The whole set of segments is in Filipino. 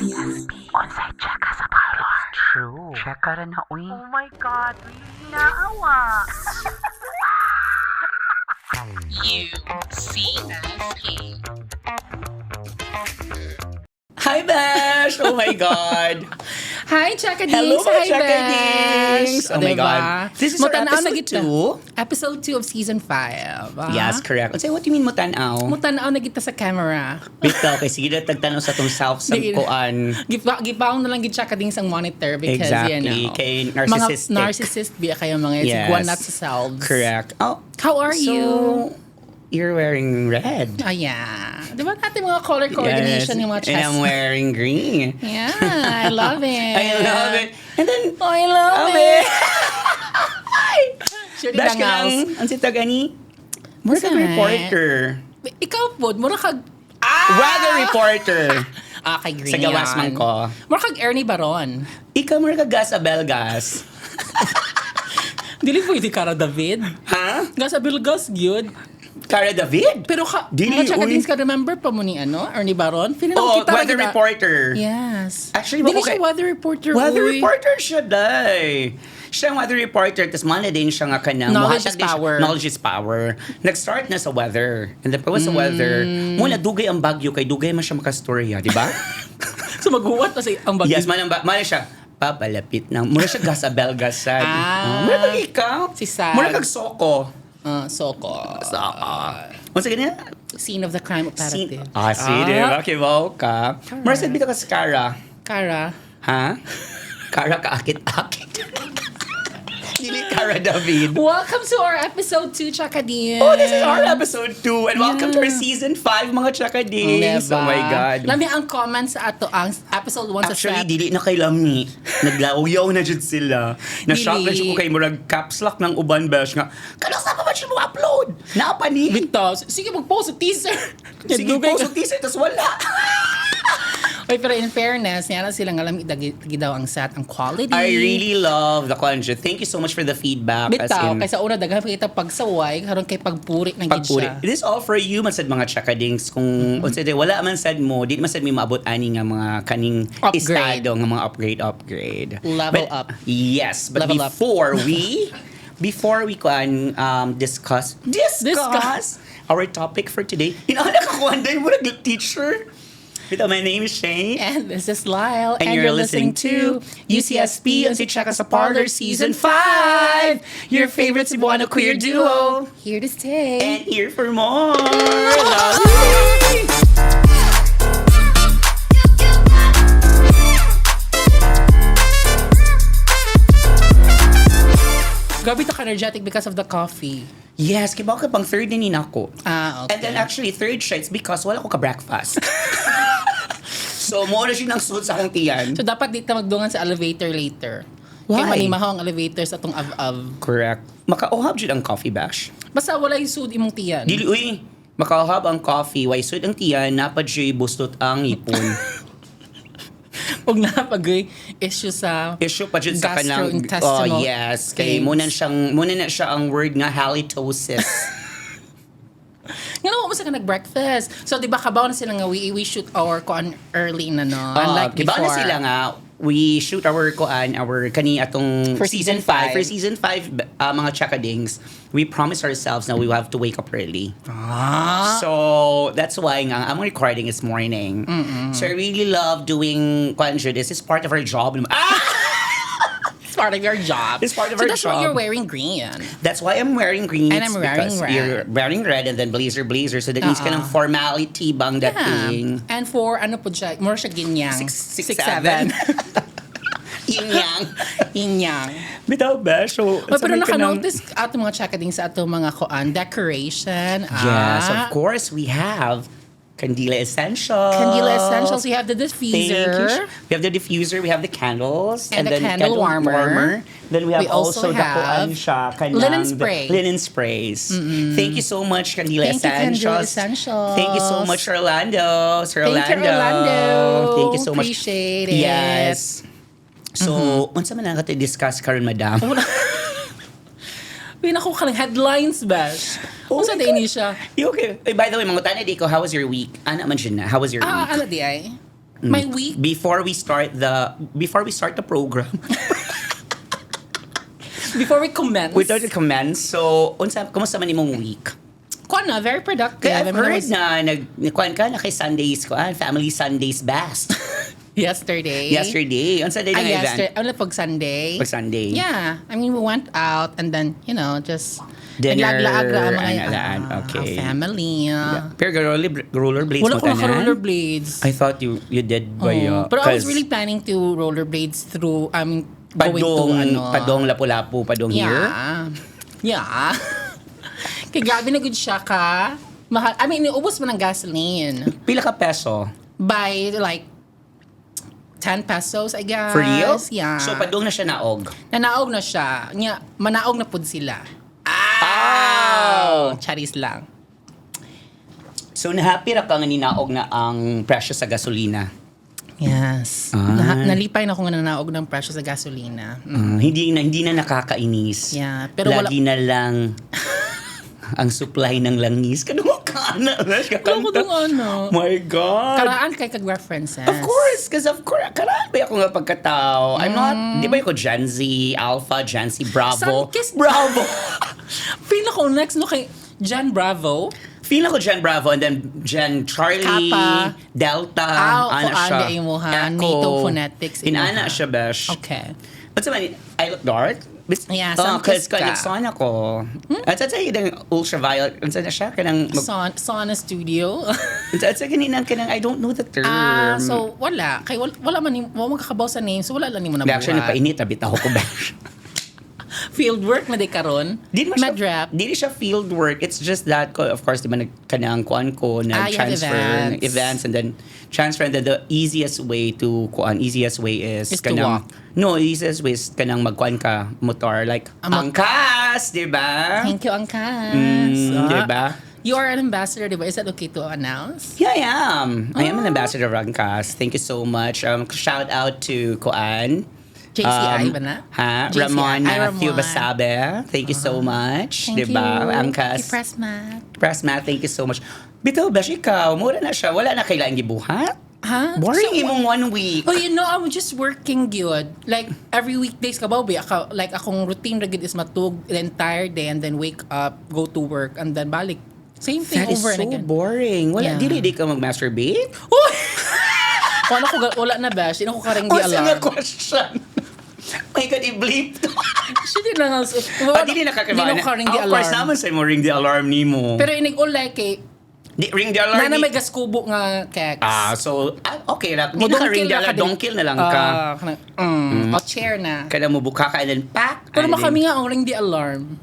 Onsay check sa parlor. True. Check ka rin na, uy. Oh my God, really naawa. UCSP. Hi, Bash! Oh my God! Hi, Chakadings! Hello, mga Hi, Chakadings! Bash! Oh my God. This is our episode 2? Episode 2 of Season 5. Yes, correct. What do you mean mutanaw? Mutanaw na kita sa camera. Bito, okay, sige na tagtanaw sa itong self-sagkuan. Gipaong na lang gid Chakadings ang monitor because, Exactly. Kay narcissistic. Mga narcissist biya kayo mga Yes. sigwan not sa selves. Correct. Oh, How are you? You're wearing red. Oh, yeah. Di ba natin mga color coordination yung mga chest? And I'm wearing green. Yeah, I love it. I love it. And then, I love it. Sure, Dash ka lang, ang sita gani? Mura ka reporter. Ikaw po, mura kag... Weather reporter. Kay Green Sa gawas yan. man ko. Mura kag Ernie Baron. Ikaw mura ka gas sa Belgas. Dili pwede Cara David. Ha? Gasa Bilgas, gyud. Cara David? Pero Dili, mga Chakadings uy. ka remember pa mo ni Ernie Baron? Oh, weather reporter. Yes. Actually, Dili okay. siya weather reporter. Weather uy. reporter siya, day. Siya ang weather reporter, tapos mana din siya nga kanang Knowledge muhatag is din siya- power. Knowledge is power. Nag-start na sa weather. And then pagwas sa weather, muna dugay ang bagyo, kay dugay man siya makastorya, di ba? So maghuwat na ang bagyo. Yes, mana siya, papalapit na. Muna siya gasa belgasan. Muna kag ikaw. Si Sad. Muna kag soko. Soko. Once again, Scene of the crime operative. sige, makibaw ka. Muna sa bito ka sa Cara. Cara. Ha? Cara ka akit-akit. Dili Cara David. Welcome to our episode 2, Chakadings. Oh, this is our episode 2 and welcome to our season 5 mga Chakadings. Diba? Oh my God. Lami ang comments sa ato ang episode 1 sa Actually, set. dili na kay Lami. Naglauyaw na dyan sila. Na-shock na Dili. siya ko kay Murag caps lock ng uban bash nga. Kalos na pa ba siya mo upload? Napa ni? Bito, sige mag-post sa teaser. Sige, Dugay post ka. yung teaser, tas wala. Oy, pero in fairness, yan silang alam itagi daw ang set, ang quality. I really love the content. Thank you so much for the feedback. Bitaw, kaysa una daghan pa kita pagsaway, karon kay pagpuri ng gid Pagpuri. siya. It is all for you man sad mga Chakadings. Kung wala man sad mo, di man sad may maabot ani nga mga kaning Upgrade. estado nga mga upgrade. Level But- up. Yes, but Level up. before we can discuss our topic for today. Inaana ka ko anday mo teacher. Ito, my name is Shane. And this is Lyle, And you're listening to UCSP on Si Chaka sa Parlor Season 5, your favorite Cebuano queer duo. Here to stay. And here for more. Grabe ka energetic because of the coffee. Yes, kibaw ka pang third din ako. Okay. And then actually, third siya, it's because wala ko ka-breakfast. So, mo na siya ng suit sa akong tiyan. So dapat dito magdungan sa elevator later. Why? Kaya manimahaw ang elevator sa atong av-av. Correct. Makauhab siya ang coffee bash. Basta wala yung sud imong tiyan. Dili, uy, makauhab ang coffee, why suit ang tiyan, napad siya bustot ang ipon. Huwag na pag issue sa Issue pa dyan sa kanang, gastrointestinal yes, kay things. muna na siya ang word nga halitosis. Nga naman mo sa ka nag-breakfast. So, di ba, kabaw na sila nga, we shoot our kuan early na, no? Unlike diba before. na sila nga, we shoot our kani atong For season season 5. five. For season 5, mga Chakadings, we promise ourselves na we will have to wake up early. So, that's why nga, I'm recording this morning. So, I really love doing kwanjo. This is part of our job. It's part of your job. It's part of so our that's why job. you're wearing green. That's why I'm wearing green. And I'm wearing because red. You're wearing red and then blazer. So, that means ka ng formality bang that thing. And for, ano po siya, more siya ginyang. 6'7". 6'7". Yin-yang. Inyang. Bitaw ba? So, Pero sabay ka ng- naka-notice ato mga Chakadings sa ato mga kuan, decoration. Yes, of course, we have Candila Essentials. Candila Essentials. We have the Thank you. diffuser. We have the diffuser, we have the candles, And the then candle warmer. Then we have We also the have kuan siya, kanang- linen spray. the linen sprays. Thank you so much, Candila Thank you, Candila Essentials. Essentials. Thank you so much, Orlando. Sir Thank you, Orlando. Orlando. Thank you so much. Appreciate it. Yes. So, unsa man ang discuss karon, madam? Pinako ka ng headlines, Bash. Oh Kung sa my day ni siya. You okay? Eh, by the way, mga tanay di ko, how was your week? Ana man siya na. How was your week? Ano di ay? My week? Before we start the program. Before we commence. We start to commence. So, kumusta man imong week? Kuan na, very productive. Kaya I've I mean, heard na nagkuhan ka na kay Sundays ko, Family Sundays Best. Yesterday. On Sunday na event. Ano pag Sunday? Pag Sunday. Yeah. I mean, we went out and then, just Dinner, naglaglaag na mga okay. family. Pero rollerblades Wala mo ko tanan? rollerblades. I thought you did ba But I was really planning to rollerblades through, going to, Padong Lapu-Lapu, Padong here? Yeah. Kaya gabi na good siya ka. Mahal. I mean, ubos mo ng gasoline. Pila ka peso? By like 10 pesos, I guess. For real? Yeah. So, padong na siya naog? Nanaog na siya. Manaog na pud sila. Charis lang. So, na-happy ra ka nga ninaog na ang presyo sa gasolina? Yes. Nalipay na ako nga nanaog ng presyo sa gasolina. Hindi na nakakainis. Yeah. Pero lagi na lang ang supply ng langis. Kadung ka na. Wala ko dong My God. Karaan kay kag-references. Of course. Karaan ba ako nga pagkatao? I'm not, di ba ako Gen Z, Alpha, Gen Z, Bravo? Bravo! Feel ako next kay Jan Bravo. Feel ako Gen Bravo and then Gen Charlie, Kappa. Delta, Ana siya. NATO phonetics. Inana siya, besh. Okay. But sa I look dark? Yeah, because ka. nagson ako. At sa yung ultraviolet, ano na siya? Kanang Sauna studio. at sa kaninang I don't know the term. So, wala. Kay wala man kakabaw sa name, so wala lang mo na buhat. Actually, painit, abit ako besh. Field work na di karon. Madrap. Di siya field work. It's just that, of course, di ba kanang kuan ko, nag-transfer events and then transfer and then the easiest way is to walk. No, easiest way is kanang magkuan ka motor like angkas, di ba? Thank you, Angkas. Di ba? You are an ambassador, di ba? Is that okay to announce? Yeah, I am. I am an ambassador of Angkas. Thank you so much. Shout out to Kuan. JCI ba na? JCI. Ramon Ay, Matthew Ramon. Basabe. Thank you so much. Thank diba? you. Angkas. Thank you, Press Matt, thank you so much. Bitaw, besh, ikaw, mura na siya. Wala na kailangan gibuhat. Huh? Boring imong 1 week. Oh, I'm just working good. Like, every weekdays ka ba, like, akong routine na gid is matug the entire day and then wake up, go to work, and then balik. Same thing That is over so and again. boring. Wala, Yeah. di ka mag-masturbate? Wala na ba? Sino ko karing di What's alarm? nga question? My God, i-bleep to. Sige na nga. Dili nakakabana. Di na ko karing di Of course alarm. naman sa'yo mo ring the alarm ni mo. Pero inig-ulay kay Ring the alarm Nana ni... may gaskubo nga keks. Okay lang. Di na ka ring the alarm. Dongkill na lang ka. O chair na. Kada mo buka ka and then pack. Pero and then- makami nga ang ring the alarm.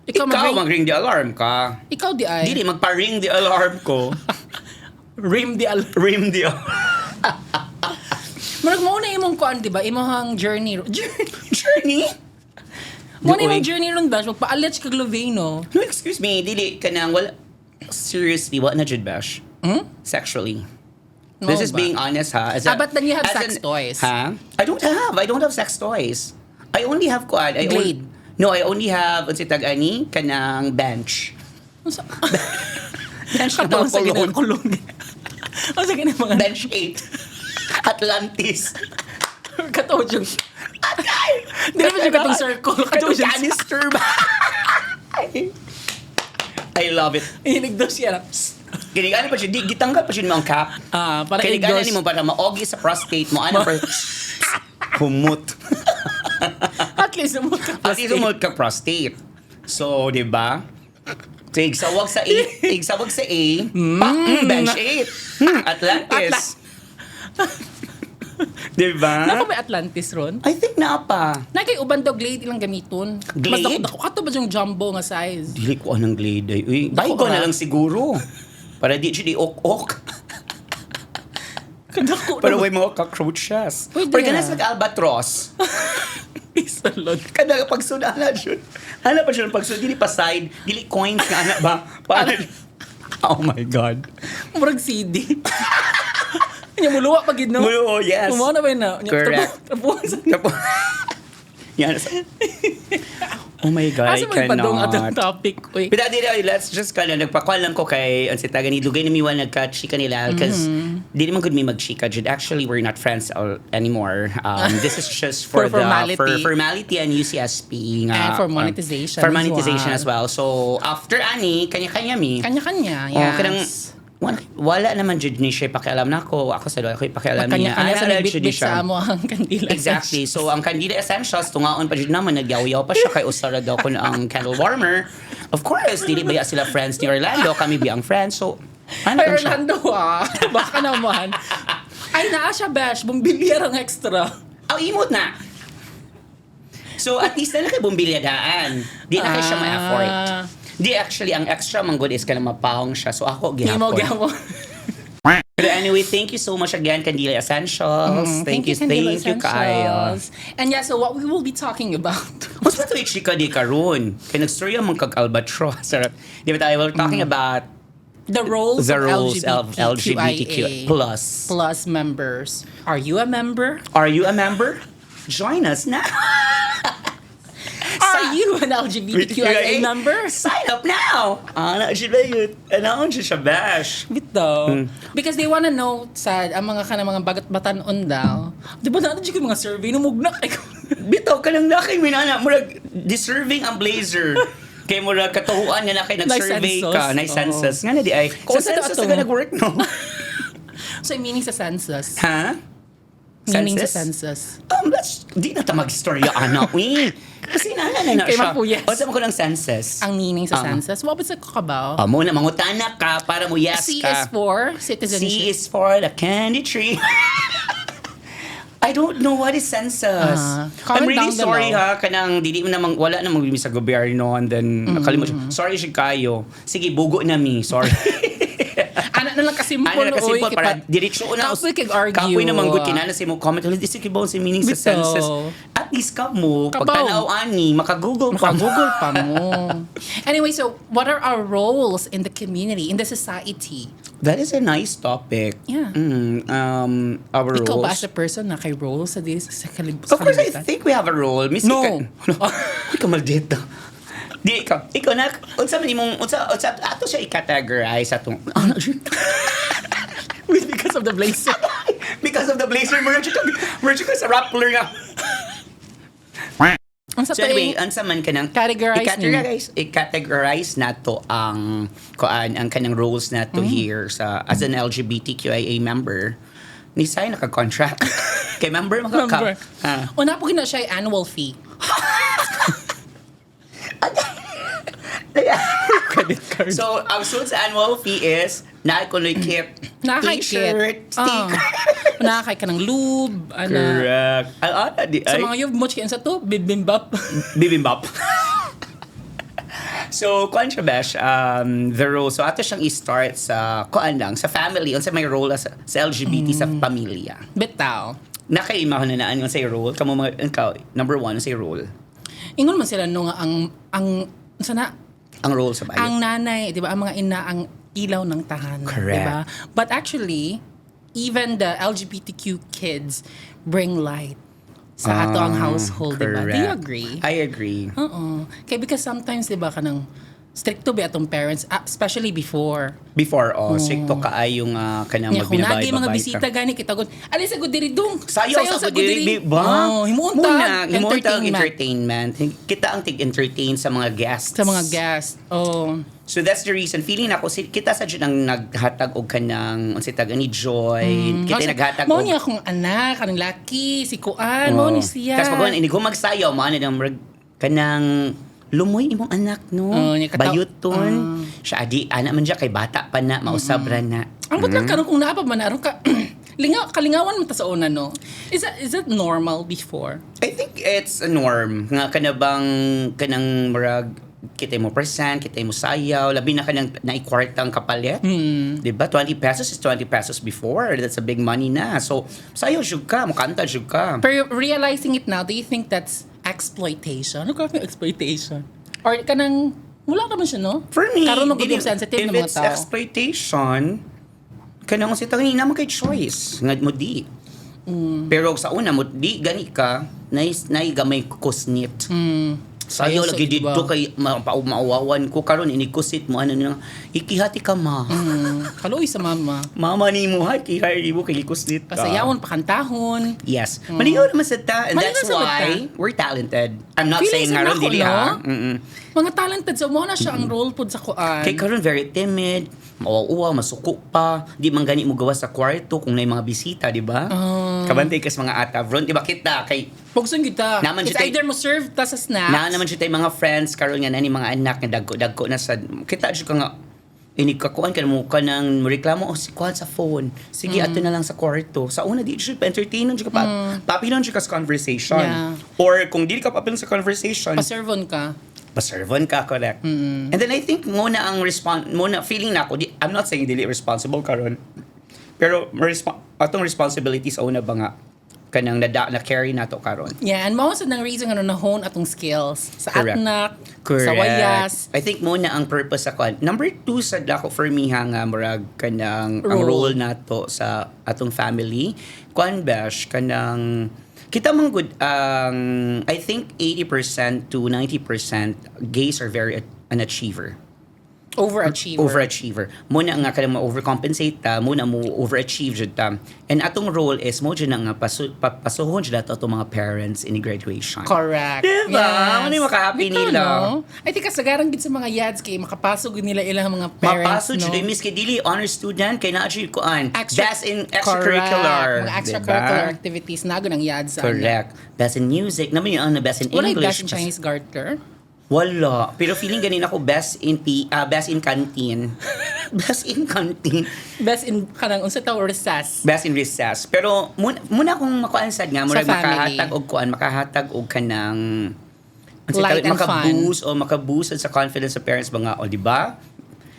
Ikaw mag-ring the alarm ka. Ikaw di ay. Dili, magpa-ring the alarm ko. Rim the alarm. Ring the alarm. Marag mo na imong kuan, di ba? Imong journey. Journey? Mo na imong journey ron bash. Magpa-allege kag Loveno. No, excuse me. Dili ka nang wala... Seriously, what na jud bash? Sexually. No This is ba? being honest, ha? But then you have sex toys. Ha? I don't have sex toys. I only have kuan. Glade. I only have, unsi tag-ani, kanang bench. Bench na Kataon sa mga kulong. Ang sa ganang mga... Bench 8. Atlantis. Kataon yung... Hindi naman yung katong circle. Kataon yung... Canister ba? I love it. Inig daw siya. Kinigana pa siya, di gitanggal pa siya ng cap. Para Kinigana endorse. ni mo para maogi sa prostate mo. Ano pa? Humut. At least umot ka. At least humut ka prostate. So, di ba? So, igsawag sa A, bench 8. Atlantis. Di ba? Nako may Atlantis ron. I think na pa. Nakay uban daw glade ilang gamiton. Glade? Mas dako kato ba yung jumbo nga size? Dili ko anong glade ay. Uy, buy ko ra. na lang siguro. Para di siya di ok-ok. Kadako. Pero may mga cockroaches. Pwede Pero na. ganas nag-albatross. Isalod. Kada pagsuna na siya. Hala pa siya ng pagsuna. Dili pa side. Dili coins nga na ba? Paano? Oh my God. Murag CD. Nya muluwa pag gid no. Oh, yes. Kumaw na ba yun na? Correct. Tapuan sa... Yan. Oh my God, Asa mo ipadong atong topic? Uy. But let's just nagpakuan lang ko kay ang sitaga ni Dugay na miwan nagka-chika nila because di naman good me mag-chika. Actually, we're not friends anymore. This is just for, For formality. for formality and UCSP. And for monetization For as monetization well. as well. So, after ani, kanya-kanya mi. Kanya-kanya, Oh, yes. kanang, wala naman jud ni siya pakialam na ako sa doon, ako pakialam niya. Kanya-kanya sa Ano jud nagbitbit siya. sa amo ang kandila. Exactly. So, ang Candida Essentials, tungaon pa dyan naman, nagyaw-yaw pa siya kay usara daw ko na ang candle warmer. Of course, dili ba sila friends ni Orlando? Kami ba ang friends? So, ano Ay, lang siya? Orlando baka naman. Ay, naa siya, Besh. Bumbilyar ang extra. Oh, imot na. So, at least na kay bumbilyadaan. Di na kayo siya ma-afford. Di actually, ang extra man good is ka na mapahong siya. So, ako Hindi mo gihapon. But anyway, thank you so much again, Candila Essentials. Thank you kaayo. And yeah, so what we will be talking about. Mas ba ito chika di karon? Kaya nag-story ang mga kag-albatros. Sarap. Di ba tayo, we're talking about The roles the of rules of LGBTQIA LGBTQ plus. plus members. Are you a member? Are you a member? Join us now. Are you an LGBTQIA member? Sign up now. Ano siya yun? Ano siya bash? Bito. Because they wanna know sa ang mga mga bagat batanon daw. Di ba natin yung mga survey numugnak ay Bitaw ka lang lakay minana. Murag deserving ang blazer. Kay murag katuhuan nga na kay nag-survey ka. Like census. Nga na di ay. Kung Sa census ato. na nag-work, no? So meaning sa census. Ha? Meaning sa census. Di na ta mag-storya, anak. Kasi na Kay siya. Mapuyas. O sa mo ko ng census. Ang meaning sa census. What was it kabaw? Mo na mangutana ka para mo yes C ka. is for C citizenship. is for the candy tree. I don't know what is census. I'm comment really down sorry below. ha kanang dili mo namang wala namang sa gobyerno and then nakalimot siya. Sorry siya kayo. Sige bugo na mi. Sorry. Anak na lang kasimple. Ano na kasi po para diretso na Kapoy kag argue. Kapoy naman good kinana sa mo comment ulit isip kibaw si meaning sa Bito. census. At least ka mo Kabaw. pagtanaw ani maka-google pa mo. Makagugol pa mo. Anyway, so what are our roles in the community, in the society? That is a nice topic. Yeah. Our Ikaw ba roles. as a person na kay role sa sa Of course, I think we have a role. Miss No. Ikaw maldita. Di ikaw. Ikaw na, unsa man imong, unsa, ato siya i-categorize atong, Because of the blazer. because of the blazer, merge ka sa Rappler nga. Ang sa So anyway, unsa man kanang, Categorize i-categorize nato ang, ang kanang roles nato here sa, as an LGBTQIA member. Ni Sai naka-contract. Kay member Member. Ha. Una po na siya ay annual fee. Credit card. So, ang suit sa annual fee is nakikip t-shirt, sticker. Nakakay ka ng lube. Correct. Di Sa ay. mga yung much sa to, bibimbap. Bibimbap. So, kuan siya besh, the role. So, ato siyang i-start sa, kuan lang, sa family, unsa may role sa LGBT sa pamilya. Bitaw. Nakaimahon na naan yung say role. Kamo mga, ikaw, number one, say role. Ingon man sila no nga sana Ang role sa bahay. ang nanay, 'di ba, ang mga ina ang ilaw ng tahanan, 'di Correct. ba? But actually, even the LGBTQ kids bring light sa ato ang household, 'di ba? Do you agree? I agree. Oo. Kaya because sometimes 'di ba kanang stricto ba atong parents, especially before. Before, stricto kaayong kanang Nya kung nagi mga magbinabay bisita gani kita gud. Ali sa gud diri dong. Sayo sa good diri ba? Oh, himuunta entertainment. Kita ang tig-entertain sa mga guests. sa mga guests. Oh. So that's the reason. Feeling ako, kita sa dyan ang naghatag og kanang, unsay taga ni Joy. Kita naghatag Mao og... niya akong anak, kanang laki, si Kuan, mao ni siya. Tapos pag ini magsayaw, maano ng kanang lumoy imong anak no. niya Bayuton. Siya adi ana man siya kay bata pa na mausabra na. Ang butlang karon kung naapa man aron ka kalingawan man ta sa una no. Is that normal before? I think it's a norm nga kanang murag kita mo present, kita mo sayaw, labi na kanang naikwartang kapalit. Diba? 20 pesos is 20 pesos before. That's a big money na. So, sayaw syug ka, mukanta syug ka. Pero realizing it now, do you think that's exploitation? Ano ka exploitation? Or kanang wala naman siya no? For me, karon mo dili- gud sensitive if ng mga it's tao. exploitation, kanang si tangin naman kay choice. Ngad mo di. Pero sa una mo, di gani ka, nai gamay kusnit. Sayo Sayo sa lagi iba. dito kay mauwawan ko karon inikusit mo ano nila ikihati ka ma. Kaluoy sa mama. Mama ni mo ha kihari mo kay ikusit ka. Pasayawon, pakantahon. Yes. Maligaw naman sa ta and Maligaw that's sa why we're talented. I'm not Feeling saying sa ngaron nako, dili no? ha. Mm-mm. Mga talented. So, mo na siya ang role po sa kuan. Kay karon very timid, mauwa, masuko pa, di man gani mo gawa sa kwarto kung may mga bisita, di ba? Kabantay kas mga atavron, di ba kita kay Pugson kita. Naman It's siya either mo serve ta sa snacks. na naman siya tay mga friends karon nga nani mga anak nga dagko na sa kita siya ka nga inikakuan ka mo ka nang reklamo o si kuan sa phone. Sige ato na lang sa kwarto. Sa una di siya entertainon siya pa. Papilon siya kas conversation. Yeah. Or kung di ka papilon sa conversation, Paservon ka. paservon ka, correct. And then I think muna ang feeling na ako, I'm not saying dili responsible karon. Pero atong responsibility sa una ba nga kanang na carry nato karon. Yeah, and most of the reason nga na-hone atong skills sa Correct. atnak, Correct. sa wayas. I think muna ang purpose sa kwan. Number 2 sa dako for me ha nga murag kanang ang Role. role nato sa atong family. Kwan bash kanang kita man good I think 80% to 90% gays are very an achiever. Overachiever. Muna nga kada mo overcompensate ta, muna mo overachieve jud ta. And atong role is mo jud nga pasuhon jud ato atong mga parents in graduation. Correct. Diba? Ano yung makahappy Bitaw, nila? No? I think kasagaran gid sa mga yads kay makapasok gid nila ilang mga parents, Mapasod no? jud miski dili honor student kay naa jud kuan. Extra- That's in extracurricular. Correct. Mga extracurricular Diba? activities na ng yads. Correct. Best in music. Naman yung best in Wala English. best in Chinese garter. Wala. Pero feeling ganin ako best in canteen. Best in canteen. Best in kanang unsa taw recess. Best in recess. Pero muna akong makuansad nga, murag family. makahatag og kanang Light and makaboost o makaboost sa confidence sa parents ba nga, o di ba?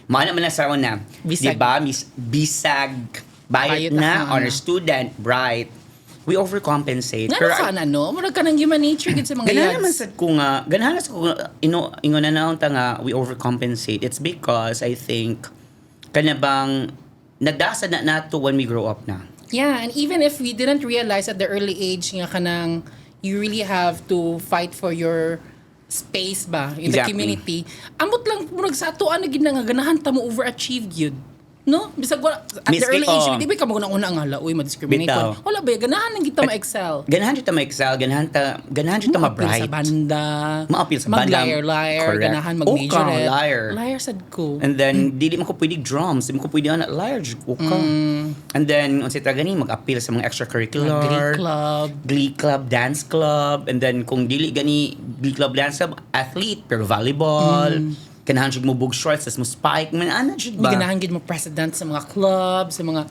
Maana man na sa una. Di Bisag. ba? Bisag, bayot Bayot na, na. honor student, bright. We overcompensate. Nga saan ano? Murag ka ng human nature gid sa mga Ganahan yads. naman sad ko nga, ganahan sa ko nga, ingon na naon ta nga, we overcompensate. It's because I think, kanabang, nadasa na nato when we grow up na. Yeah, and even if we didn't realize at the early age nga kanang you really have to fight for your space ba in the Exactly. community. Ambot lang murag sa atoan na gid nga ganahan ta mo overachieve gyud. No? Bisag wala at the Miski, early age, oh. di ba ka mo una nga hala, uy, ma-discriminate Bitaw. ko. Wala ba, ganahan lang kita ma-excel. Ganahan dito ma-excel, ganahan dito Maapil ma-bright. sa banda. Maapil sa banda. Mag-liar, Correct. ganahan mag-major. Oo ka, liar. Liar sad ko. And then, dili mo ko pwede drums, di mo ko pwede anak liar, jud ka. And then, unsa ta gani mag-appeal sa mga extracurricular. Glee club. Glee club, dance club, and then kung dili gani Glee club, dance club, athlete, pero volleyball, ganahan jud mo bug shorts, tas mo spike, man, ana jud ba? Ganahan gid mo president sa mga club, sa mga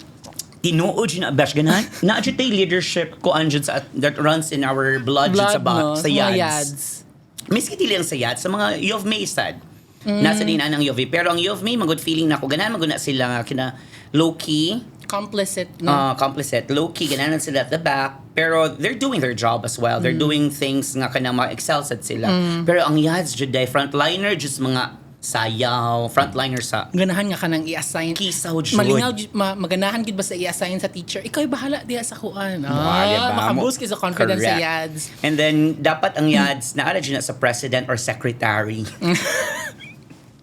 Tinuod yun na, bash, ganahan, na jud tay leadership ko anjud sa, that runs in our blood, jud sa, no? sa Mga yads. Miski dili lang sa yads, sa mga U of May sad. Nasa din ang U of May. Pero ang U of May, magod feeling na ako, ganahan maguna sila nga, kina low-key, complicit, no? complicit, low-key, ganahan sila at the back, pero they're doing their job as well. They're doing things nga kanang ma-excel sad sila. Pero ang yads, jud day, frontliner, just mga sayaw, frontliner sa Ganahan nga kanang i-assign. kisaw jud. Malingaw, maganahan gid ba sa i-assign sa teacher? Ikaw bahala diya sa kuan. Diba? Makaboost ka sa confidence sa Correct. yads. And then, dapat ang yads, naara dyan na sa president or secretary.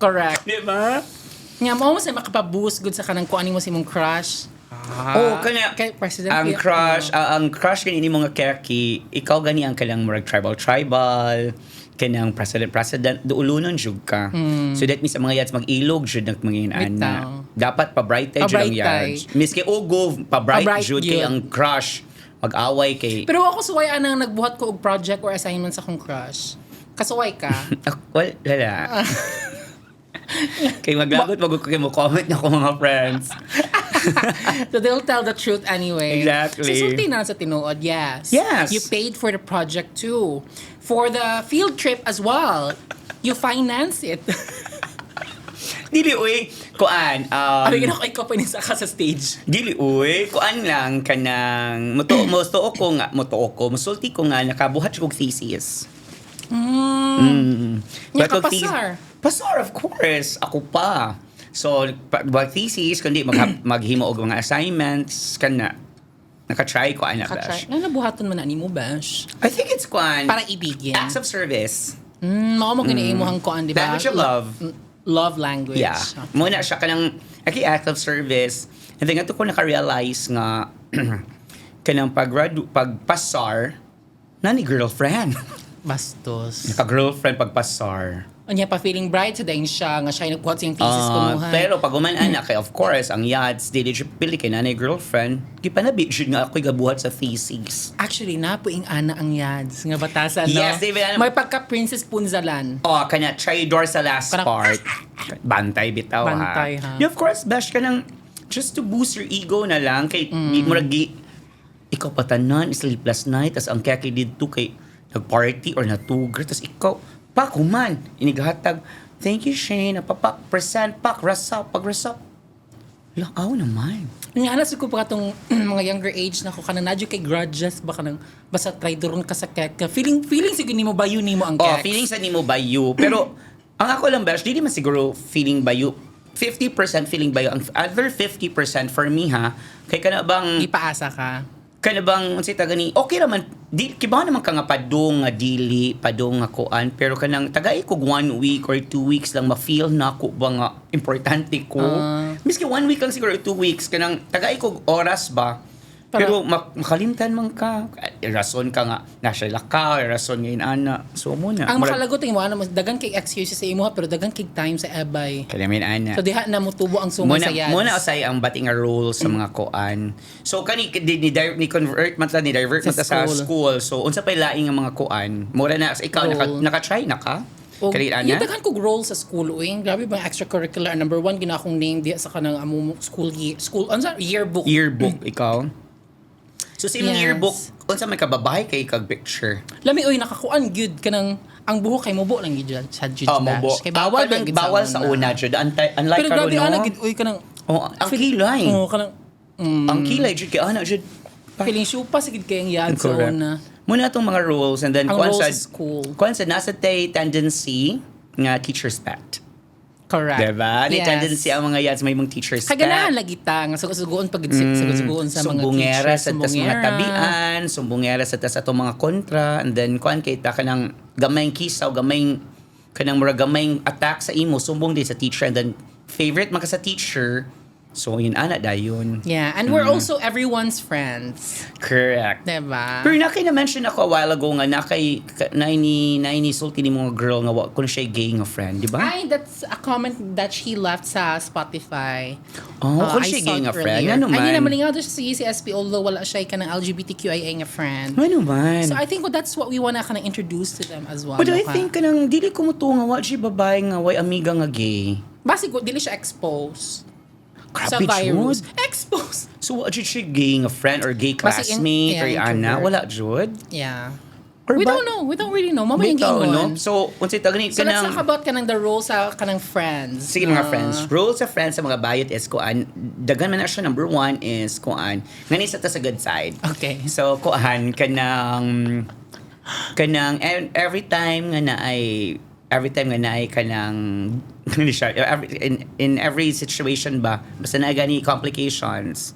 Correct. Di ba? Nga mo sa makapaboost good sa kanang kuanin mo si mong crush. Oh, kanya, Kay president. ang crush, ang crush ganini mga kaki, ikaw gani ang kalang murag tribal, kanang president, duulunon jud ka. So that means ang mga yads mag-ilog jud ng mga ana. Bitaw. Dapat pa-bright jud ang Pa-bright yads. Miski ugov, pa-bright Pa-bright jud kay yun. ang crush. Mag-away kay... Pero ako suway anang nagbuhat ko og project or assignment sa akong crush. Kasuway ka. Wala. Kay maglagot, ko kay mo comment na ko mga friends. So they'll tell the truth anyway. Exactly. So sulti na sa tinuod, yes. Yes. You paid for the project too. For the field trip as well. You finance it. Dili uy, kuan. Abi gina ko ikaw pa sa ka sa stage. Dili uy, kuan lang kanang musulti ko nga nakabuhat kog thesis. Nya But ka kung pasar. Pasar, of course. Ako pa. So, thesis, kundi maghimo og mga assignments, kana. Naka-try ko, ana, Ka-try. bash. Nga nabuhaton man na ni mo, bash. I think it's kuan. Para ibigin. Acts of service. Mao mo giniimuhang ko di ba? Language of love. Love language. Yeah. Okay. Muna siya kanang act of service. And then ato ko naka-realize nga kanang pagpasar na ni girlfriend. Bastos. Naka-girlfriend pagpasar. Anya pa feeling bright sa daing siya nga siya yung nagbuhat siyang thesis kunuhan. Pero pag uman-anak kay of course ang yads dili siya pili kay nanay girlfriend gipanabi jud nga ako'y gabuhat sa thesis. Actually, napuing ana ang yads nga batasan, no? Yes, David, May pagka-princess punzalan. Kana traidor sa last Kanang- part. Bantay bitaw Bantay, ha? Yeah, of course, bash ka nang just to boost your ego na lang kay ikaw patanan sleepless night tas ang kaya dito kay nag-party or natugar tas ikaw pak human inigahatag thank you Shane napapak present pak rasap pag rasap lakaw naman. Nga alas ko pa katong mga younger age na ko kanang nadyo kay grudges ba kanang basta traidoron ka sa kek. Feeling siguro nimo ba yun nimo ang kek. Feeling sa nimo bayu pero ang ako lang bash di man siguro feeling bayu 50% feeling bayu ang other 50% for me ha kay kana bang Ipaasa ka. kana bang unsay ta gani okay naman di kibaw naman ka nga padung nga dili padung nga kuan pero kanang tagay ko 1 week or 2 weeks lang ma-feel na ko ba nga importante ko miski 1 week lang siguro 2 weeks kanang tagay ko oras ba pero makalimtan man ka rason ka nga nasa lakaw rason ngayon ana so mo na Ang makalagot mo ano mas dagan kay excuses sa imo pero dagan kay time sa ebay. kaya min ana So diha na mo tubo ang sungay sa yads. muna usay ang bating nga rule sa mga kuan. So kani ni convert man ta ni divert man ta sa school. So unsa pay laing nga mga kuan? Mura na ikaw Role. naka-try na ka? Kali ana? Yung daghan ko role sa school uing. Grabe ba yung extracurricular number 1 gina akong name diha sa kanang amo school yearbook. Yearbook ikaw. So sa imong Yes. yearbook unsa may kababahay kay kag picture? Lami uy nakakuan gyud kanang ang buhok kay mubo lang gyud sa judge Mobo. dash. Kay bawal Kanang lang gyud bawal sa una jud. Unlike Pero karon grabe ana no. gyud uy kanang Ang kilay. kanang Ang kilay jud kay ana jud. feeling syupa sigid kay ang yad sa Correct. una. Muna itong mga rules and then Ang kuan rules sa sa school. kuan sa nasa tay tendency nga teacher's pet. Correct. Diba? Ni Yes. tendency ang mga yads may mong teacher's pet. Kaganahan lagi ta nga suguon pag suguon sa mga Sumbongera teachers, sa tas mga tabian, sumbongera sa tas atong mga kontra, and then kuan kay ta kanang gamayng kisaw, gamayng kanang mura gamayng attack sa imo, sumbong din sa teacher, and then favorite man ka sa teacher. So yun ana dayon. Yeah, and we're also everyone's friends. Correct. Diba? Pero na-mention ako a while ago nga ni sulti ni mga girl nga wa kun siya gay nga friend, di ba? Ay, that's a comment that she left sa Spotify. Oh, kun I siya saw gay it nga friend. earlier. Ano man? Ay, naman nga doon siya sa UCSP although wala siya ka ng LGBTQIA nga friend. Ano man? So I think that's what we wanna kind of introduce to them as well. But I no, ka? think kanang dili ko mo nga wa siya babae nga way amiga nga gay. Basig, dili siya expose sa Grabe, virus. Jud. Expose! So, what jud siya gay nga friend or gay Basi classmate or yeah, ana? introvert. Wala, Jud? Yeah. Or We ba- don't know. We don't really know. Mamaya Bitaw, gingon. no? So, unsay tagani So let's kanang... talk about kanang the role sa kanang friends. Sige mga friends, rules sa friends sa mga bayot is kuan, dagan man na siya, number 1 is kuan, ngani sa ta sa good side. Okay. So, kuan, kanang and every time nga na ay kanang hindi siya, in every situation ba basta na gani complications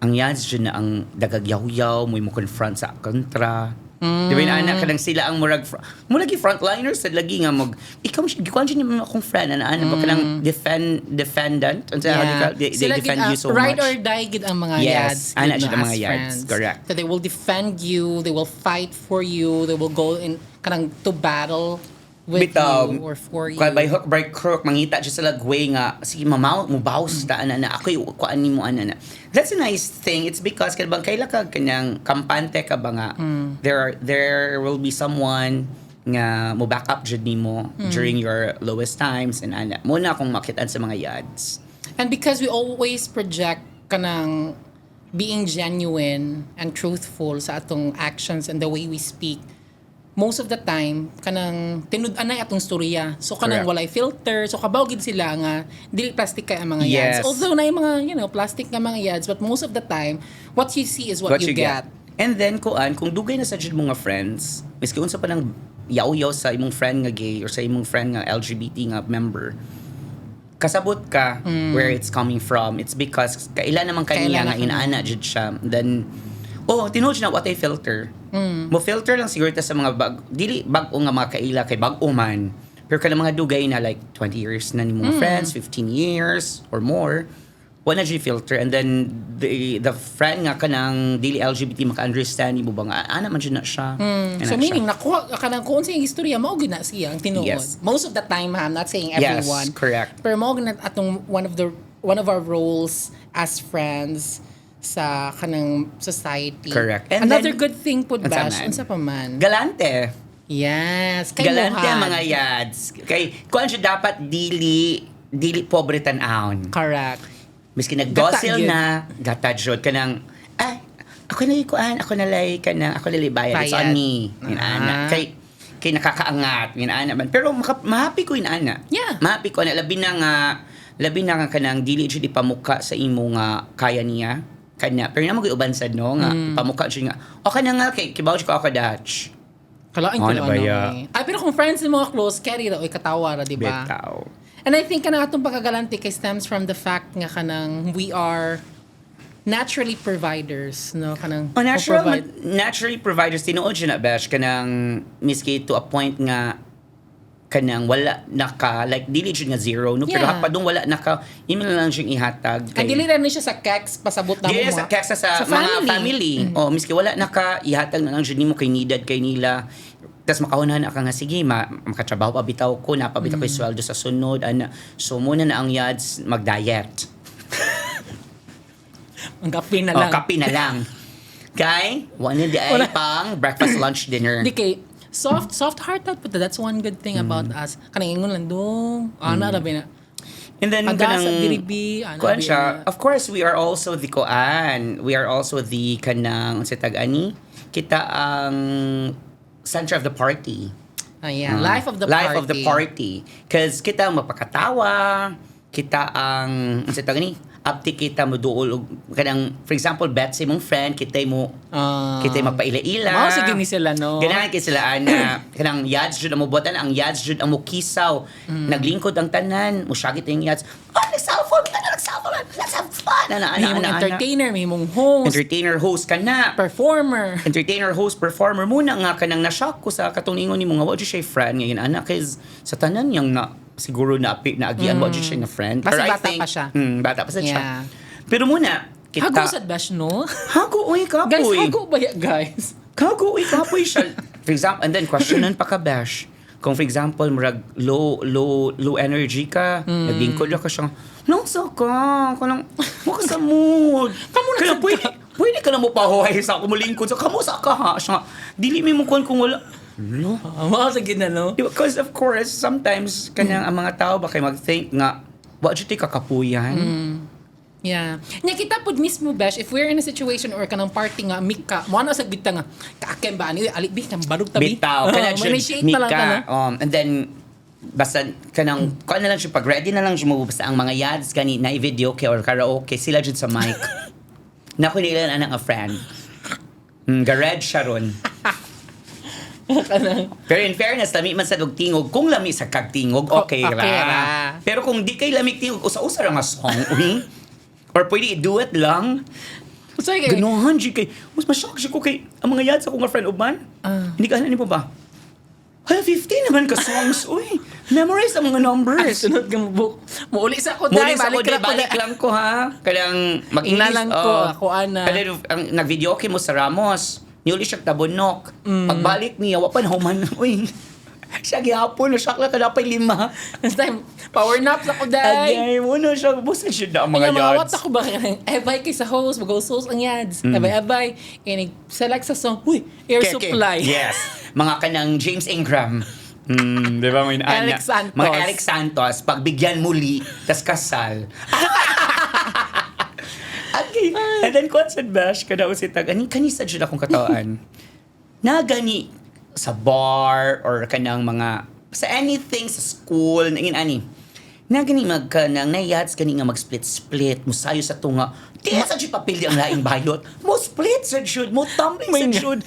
ang yads dyan na ang dagagyaw-yaw mo confront sa kontra. Di ba yung anak kanang sila ang murag frontliners sa lagi nga ikaw gikuan dyan yung akong friend ana ba kanang defendant unsa they Sila defend gid, you so ride much. or die gid ang mga Yes, yads. ana gid siya na ang as mga yads. friends. Correct. So they will defend you, they will fight for you, they will go in kanang to battle with you or for you. By hook by crook mangita siya sa lagway nga sige mamaw mo bawas ta ana na ako'y kuan nimo ana na. That's a nice thing. It's because kanang kaila ka kanyang kampante ka ba nga there will be someone nga mo back up jud nimo during your lowest times and ana. Muna akong makitaan sa mga yads. And because we always project kanang being genuine and truthful sa atong actions and the way we speak, most of the time kanang tinud-anay atong storya. So kanang Correct. walay filter. So kabaw gid sila nga dili plastic kay ang mga Yes. yads. Although na yung mga plastic nga mga yads, but most of the time what you see is what you get. And then kung dugay na sa jud mga friends, miski unsa pa nang yaw-yaw sa imong friend nga gay or sa imong friend nga LGBT nga member, kasabot ka where it's coming from. It's because kaila naman kaniya Kaila na nga inaana jud siya. Then Oh, tinuod na what I filter. Mo filter lang siguro ta sa mga dili bag-o nga mga kaila kay bag-o man. Pero kanang mga dugay na like 20 years na ni mga friends, 15 years or more. Wala na filter, and then the friend nga kanang dili LGBT maka-understand mo ba nga ana man dyan na siya. So meaning nakuha ka ng kung sa istorya mao gid na siya ang tinuod. Yes. Most of the time, I'm not saying everyone. Yes, correct. Pero mao gid na atong one of our roles as friends sa kanang society. Correct. And another then, good thing pud unsa bash man? unsa pa man. Galante. Yes, kay Galante Mohan. mga yads. Kay kuan siya dapat dili pobre tan-awon. Correct. Miski nag-docile Gata yun. na, gata jud kanang ako na ikuan, ako na lay kanang ako na lay bayad. It's on me. Ana. Kay nakakaangat, ana man. Pero mahappy ko ana. Yeah. Mahappy ko ana labi na nga kanang dili jud ipamuka sa imo nga kaya niya. Kanya, pero naman ko uban sad no nga pamuka jud nga. O kana nga kay kibaw ko ako Dutch. Kalain Oh, ko nabaya. ano. Ay pero kung friends ni mga close, carry daw katawa ra, di ba? Bitaw. And I think kanang atong pagkagalante kay stems from the fact nga kanang we are naturally providers, no? Kanang Naturally providers tinuod siya na bash kanang miski to a point nga kanang wala naka like dili jud nga zero no pero Yeah. hapadong wala naka imo na lang siyang ihatag ang dili ra ni siya sa kex pasabot na mo. Dili sa keksa sa mga family. Oh, miski wala naka ihatag na lang jud nimo kay needed kay nila. Tas makaunahan ka nga sige makatrabaho pa bitaw ko napabitaw ko yung sweldo sa sunod ana. So muna na ang yads mag-diet. Ang kape na lang. Kape na lang. Kay wala di ay pang breakfast lunch dinner. Di kay soft-hearted but that's one good thing about us. Kanang ingon lang dong. Ana ra ba na. And then Pagasa kanang diribi ana kuan ba siya. na. Of course, we are also the kuan. We are also the kanang sa tag-ani. Kita ang center of the party. Ayan, life of the Life party. of the party. Because kita ang mapakatawa, kita ang sa tag-ani, upti kita mo duol kanang for example Betsy mong friend kita mo kita mapaila-ila. Mao sige ni sila no. Ganahan kay sila ana kanang yads jud ang mobotan ang yads jud ang mukisaw. Naglingkod ang tanan, musyagit ang yads. Nag-cellphone, let's have fun. May mong entertainer, may mong host, Entertainer, host ka na. performer. Entertainer, host, performer muna nga kanang na-shock ko sa katuningon ni mga wala siya friend ngayon anak kay sa tanan yang na siguro na agian wala siya nga friend. Kasi Pero I bata think, pa siya. Bata pa siya. Yeah. Pero muna kita Hago sad bash no? Hago uy kapoy. Guys, hago ba ya, guys? Kago, kapoy siya. For example, and then questionan pa ka, Bash. Kung for example, murag low energy ka, naglingkod ka siya, nasa ka, kanang, mo ka sa mood. Kaya pwede ka na mo pahuhay sa kumulingkod. So, kamusta ka ha? Siya, dili mo kung wala. No. Mao sige na no. Because of course, sometimes, kanyang ang mga tao ba kayo mag-think nga, wa dyan kakapuyan. Yeah. Nya kita pud mismo bash if we're in a situation or kanang party nga mika mo na sa gita nga kaakem ba ani alibik nang barug tabi. Bitaw. Kaya Manishate na lang ka no. And then, basta kanang kuan na lang siya pag ready na lang siya mo basta ang mga yads gani na i-video kay or karaoke sila jud sa mic. Nako nila na nga friend. Gared Sharon. Pero in fairness, lami man sa tingog. Kung lami sa kagtingog, okay ra. Pero kung di kay lami tingog, usa-usa ra nga song. Or pwede i-duet lang. So kay Ganohan, kay mas ma-shock siya ko kay ang mga yads ako nga friend uban. Hindi ka ni po ba? Hala, 15 naman ka songs. Uy, memorize ang mga numbers. sunod ka mo uli sa ko Muli dai sa balik ra ko balik lang ko ha. Kailang mag-English. Ina lang ko, ako, ana. Kaya ang nag-video mo sa Ramos. Niuli siya tabunok. Pagbalik niya, wapan human. Uy, siya gihapon. Siya lang ka napay 5. This time power nap sa ko dai. Agay mo na siya. Busa siya na ang mga Mawat yads. ako ba ebay kay sa host mag-host ang yads. Ebay kay select sa song. Uy, air Keke. supply. Yes. Mga kanang James Ingram. Di ba mo inaana? Alex Santos. Mga Alex Santos. Pagbigyan muli, tas kasal. Okay. And then, concert bash, kada si tag, kanisa dyan akong katawan. Nagani sa bar or kanang mga, sa anything, sa school, nangin ani. Nagani magkanang, nayats gani nga mag-split-split, musayo sa tunga. Di sa dyan papili ang laing bayot. Mo split sa dyan, mo tumbling sa dyan.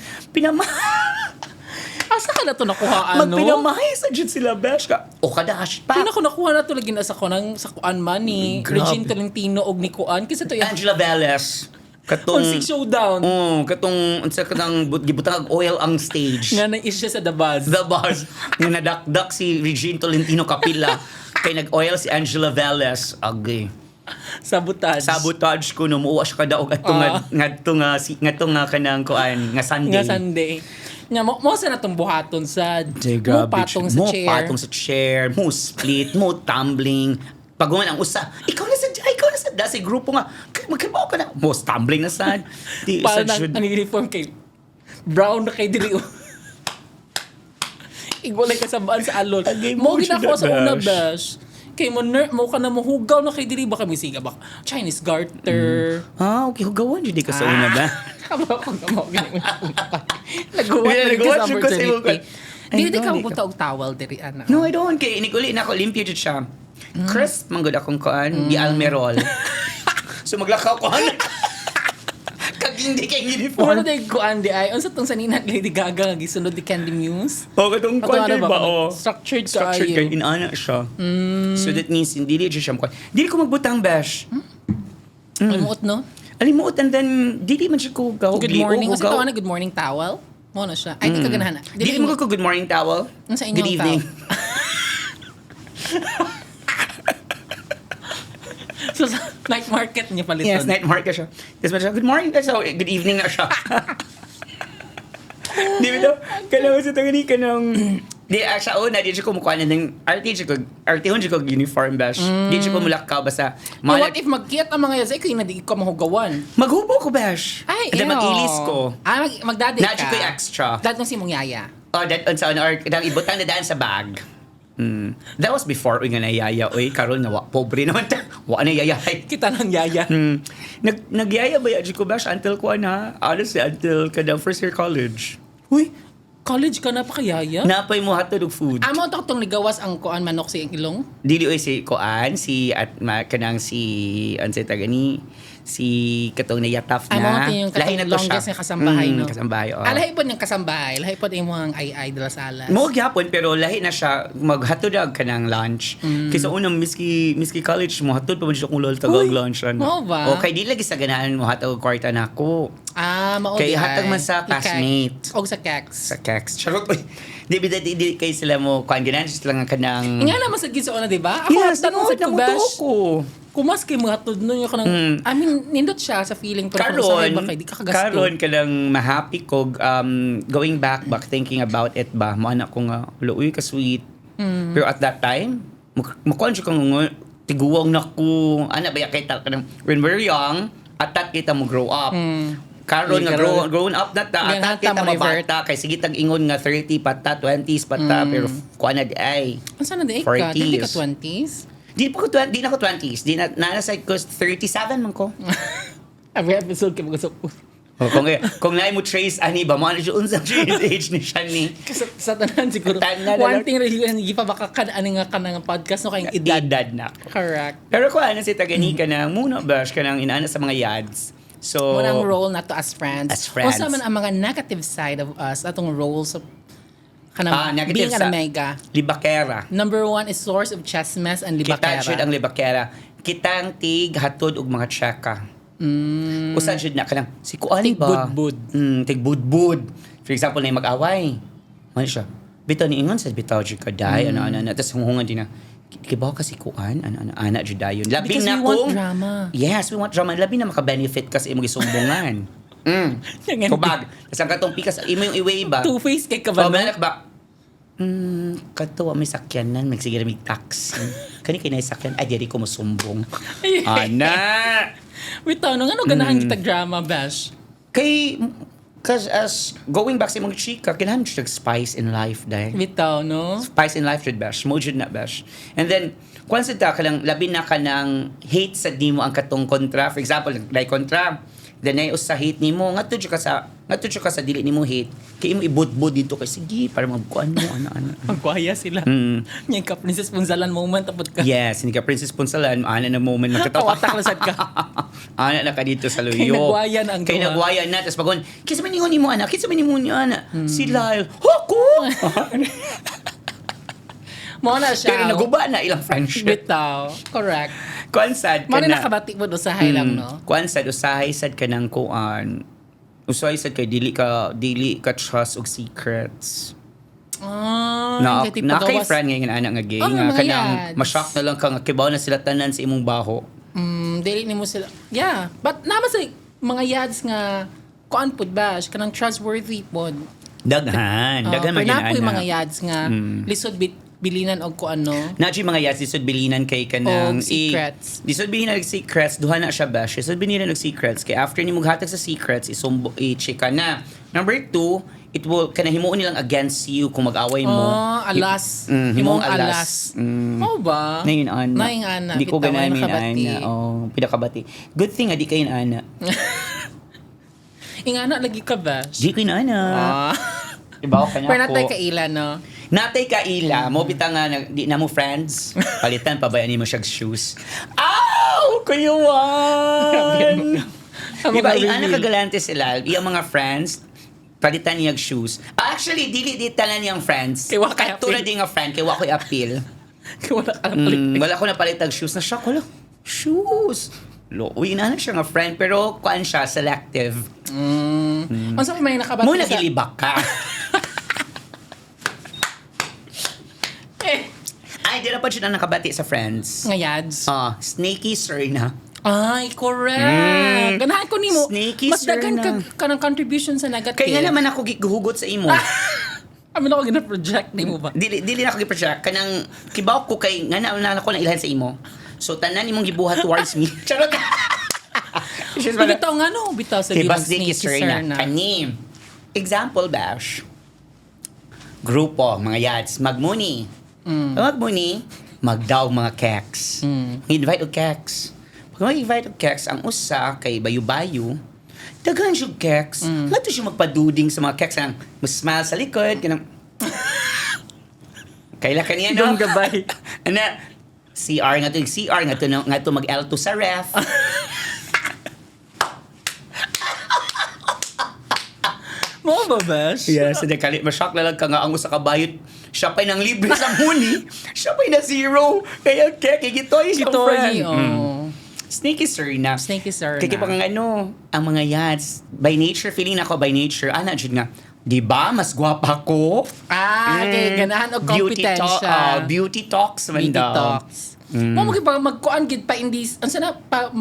Asa ka na to nakuhaan no? Magpinamahay sa dyan sila, bash ka. O kada hashtag. Pina ko nakuha na to lagi na sa ko nang sa kuan man ni Grabe. Regine Tolentino og ni kuan kasi to yung Angela Velez. Katong Kung showdown. katong unsa kanang gibutang oil ang stage. Nga na siya sa The Buzz. The bars nga nadakdak si Regine Tolentino Capilla kay nag-oil si Angela Velez. Agay. Sabotage ko no muwa siya kada og ngadto nga kanang kuan nga Sunday. Nga Sunday. Nga mo sa natong buhaton sa Diga, mo patong sa chair. Mo patong sa chair, mo split, mo tumbling. Paguman ang usa, ikaw na sa si grupo nga, magkabaw ka na. Mo tumbling na sad. Di Para sad should. ang uniform kay brown na kay dili. Igwalay ka sa baan sa alon. Agay Mo mo ginako siya sa na una bash. bash. Kay mo ka na mahugaw na kay dili baka misiga ba Chinese garter. Okay, hugawan jud ka sa una ba? Amo ko na mo gani. Naguwat Yeah, na naguwat sa siya kasi mo ka- opportunity. Dili ka Ay, buta og towel diri ana. No, I don't. Kay inikuli na ako, limpyo jud siya. Crisp, manggod akong kuan, di almerol. So maglakaw ko, kagindi kay uniform. Ano day kuan di ay unsa tong sanina Lady Gaga nga gisunod di Candy Muse? O, katong kuan kay ba, o. Structured Structured kay kayo. inana siya. So that means, hindi siya kuan. Dili ko magbutang bash. Alimuot no? Alimuot, and then, dili man siya ko gaw. Good morning. Unsa tawag na good morning towel? Mo na siya. Ay di ka ganahan. Dili mo ko good morning towel. Unsa inyong Good evening. So sa night market niya paliton. Yes, night market siya. Tapos man siya, good morning. So, good evening na siya. Di ba daw? Kanang sa tangani ka ng... Di, siya una, di siya kumukuha na ng... Artihon siya ko uniform bash. Di siya kumulakaw basta... What if magkiyat ang mga yazay ko na di ko mahugawan? Maghubo ko bash. Ay, And then mag-ilis ko. Magdadi ka. Na siya ko yung extra. Dad si mong yaya. Oh, that on sa or dang ibutang na daan sa bag. That was before uy nga nayaya oy karon na pobre naman ta. Wa na yaya. Kita ng yaya. Nagyaya ba ya ko bash until ko na honestly until kada first year college. Uy, college ka na pa kayaya? Napay mo hatod og food. Amo to tong nigawas ang kuan manok sa ilong. Dili oy si koan si at kanang si anse tagani si katong nayataf Amo na. to yung katong to longest siya. nga kasambahay no. Kasambahay. Oh. Lahi po niyang kasambahay. Lahi po yung mga ay de las alas. Mo gyapon pero lahi na siya maghatod og kanang lunch. Kaysa unang miski college mo hatod pa man siya kung lol tagag Uy, lunch ano. mao ba? Okay, di lagi sa ganahan mo hatod og kwarta nako. Mao Kay di hatag ay. man sa classmate. Og sa keks. Sa Kex. Charot oy. Di kay sila mo kuan ganahan sila nga kanang Nga naman sa gisa ona di ba? Ako Yes, tanong sa namuto kubash. ko. Kumas kay mga hatod nun yung kanang I mean nindot siya sa feeling pero kung sa iba kay di ka kagasto. Karon ka lang ma-happy ko going back thinking about it ba mo anak ko nga wala uy ka sweet. Pero at that time makuan siya kang tiguwang na ko ana ba kay ta kanang when we're young atat kita mo grow up. Karon nga grown up na ta atat kita mabata kay sige tag ingon nga 30 pata 20s pata pero kuan na di ay. Unsa na di ka? 40s. Di ka 20s? Di na ko 20s. Di na nasa ko 37 man ko. Every episode kay mga supo. O, kung naay mo trace ani ba mo ano siya unsang age ni siya ni. Sa tanan siguro. Tanan na One lang. thing really hindi pa baka ani nga kanang podcast no kayong edad. Edad na. Correct. Pero kung ano si tagani ka na muna bash ka nang inaana sa mga yads. So Munang role na to as friends. As friends. Unsa man ang mga negative side of us atong roles of kanang being negative an mega. libakera. Number 1 is source of chessmess and libakera. Kita jud ang libakera. Kitang tig hatod og mga tsaka. Usa jud na kanang si kuani ba? Tigbudbud. Tig budbud. For example na yung mag-away. Ano siya? Bitaw ni ingon sa bitaw jud ka day ano tas hungungan din na kibaw kasi kuan ana jud dayon. Labi Because na we want kung drama. Yes, we want drama. Labi na maka-benefit kasi imong gisumbungan. Yan, Kubag. Tas ang katong pikas imo yung i-wave ba? Two-face kay ka Oh, ba? balak ba? Kato may sakyanan, magsigara may taxi. Kani kay sakyan, ay diri ko musumbong. Ana. Wait, ano nga ganahan kita drama, Bash? Kay cause as going back sa mga chika, kailangan siya spice in life dahil. Bitaw, no? Spice in life should bash, mo jud na bash. And then kung sa ta ka lang labi na ka ng hate sa nimo ang katong kontra. For example, like kontra, then ay usa hate nimo ngadto jud ka sa dili nimo hate. Kay imo ibudbud dito kay sige para magkuan mo ana. Magkwaya sila. Yung ka Princess Punzalan moment tapos ka. Yes, hindi ka Princess Punsalan, ana na moment magkatawa. Kawatak lasad ka. Ana na ka dito sa luyo. Kay nagwayan ang Kay duha. nagwayan na tapos pagon, kisa man ingon nimo ana, kisa man nimo ana. Si Lyle, hoko. Mo na siya. Pero naguba na ilang friendship. Bitaw. Correct. Kuan sad ka Mano na. nakabati mo usahay lang, no? Kuan sad usahay sad ka ng kuan. Usahay sad kay dili ka trust og secrets. Na kay kay friend ngayon ana nga gay Oh, nga mga kanang yads. ma-shock na lang ka nga kibaw na sila tanan sa imong baho. Dili nimo sila. Yeah, but naman sa mga yads nga kuan pud ba, kanang trustworthy pod. Daghan man Pero na po yung mga ana. yads nga lisod bilinan og kuan no. Na mga yads lisod bilinan kay kanang Og secrets. lisod bilinan og secrets duha na siya bash. Lisod bilinan og secrets kay after ni maghatag sa secrets isumbo i-check ka na. Number 2, it will kana himuon nilang against you kung mag-away mo. Alas. Himong Imong alas. Mao ba? Nayin ana. Naing ana. Di ko Bitaw, ay ganamin nakabati. ana. Oh, pinakabati. Good thing adi kayo ana. Ingana lagi ka ba? Di ko ana. Ibaw ka na Pero ako. natay kaila, no? Natay ka ila, mo bita nga di na mo friends. Palitan pa ba ani mo siya shoes. Ow! Kuyuwan! Diba, ana kagalante sila, iyang mga friends, palitan niyag shoes. Actually, dili di tanan niyang friends. Kay wa kay Tulad din nga friend, kay wa ko'y appeal. Wala ka lang Wala ko na palitag shoes. Na-shock ko lang. Shoes! Uy, na siya nga friend, pero kuan siya, selective. Ang sabi may nakabati Muna gilibak ka. Ay, di na pa siya na nakabati sa friends. nga yads. Snaky Serna. Ay, correct. Ganahan ko nimo. Sneaky, Mas dagan sir, ka ng contribution sa negative. Kaya nga naman ako gihugot sa imo. Amin ako gina-project nimo ba? Dili na ako giproject kanang kibaw ko kay nga na ako na ilhan sa imo. So tanan imong gibuhat towards me. Charot. Bitaw nga no, bitaw sa Kay ginang Bas Dicky sneaky Serna. Kani. Example bash. Grupo, mga yads, magmuni. Magmuni, magdaw mga keks. Invite og keks. Pag mag-invite og keks, ang usa kay bayu-bayu, daghan siya og keks. Lato siya magpaduding sa mga keks. Ang mas-smile sa likod. Kanang, kaila kaniya, no? Dong gabay. Ana, CR nga to mag-L2 sa ref. Mo ba, Bash? Yes, and kali ma-shock na lang ka nga ang usa ka bayot. Siya pa'y nang libre sa muni. Siya pa'y na zero. Kaya kaya gitoy siya friend. Sneaky Serna. Sneaky Serna. Kaya pang ano, ang mga yads, by nature, feeling ako by nature, jud nga, di ba, mas gwapa ko? Okay, ganahan og kompetensya. Beauty talks man Beauty daw. talks. Mo pag magkuan gid pa indis, ang sana pa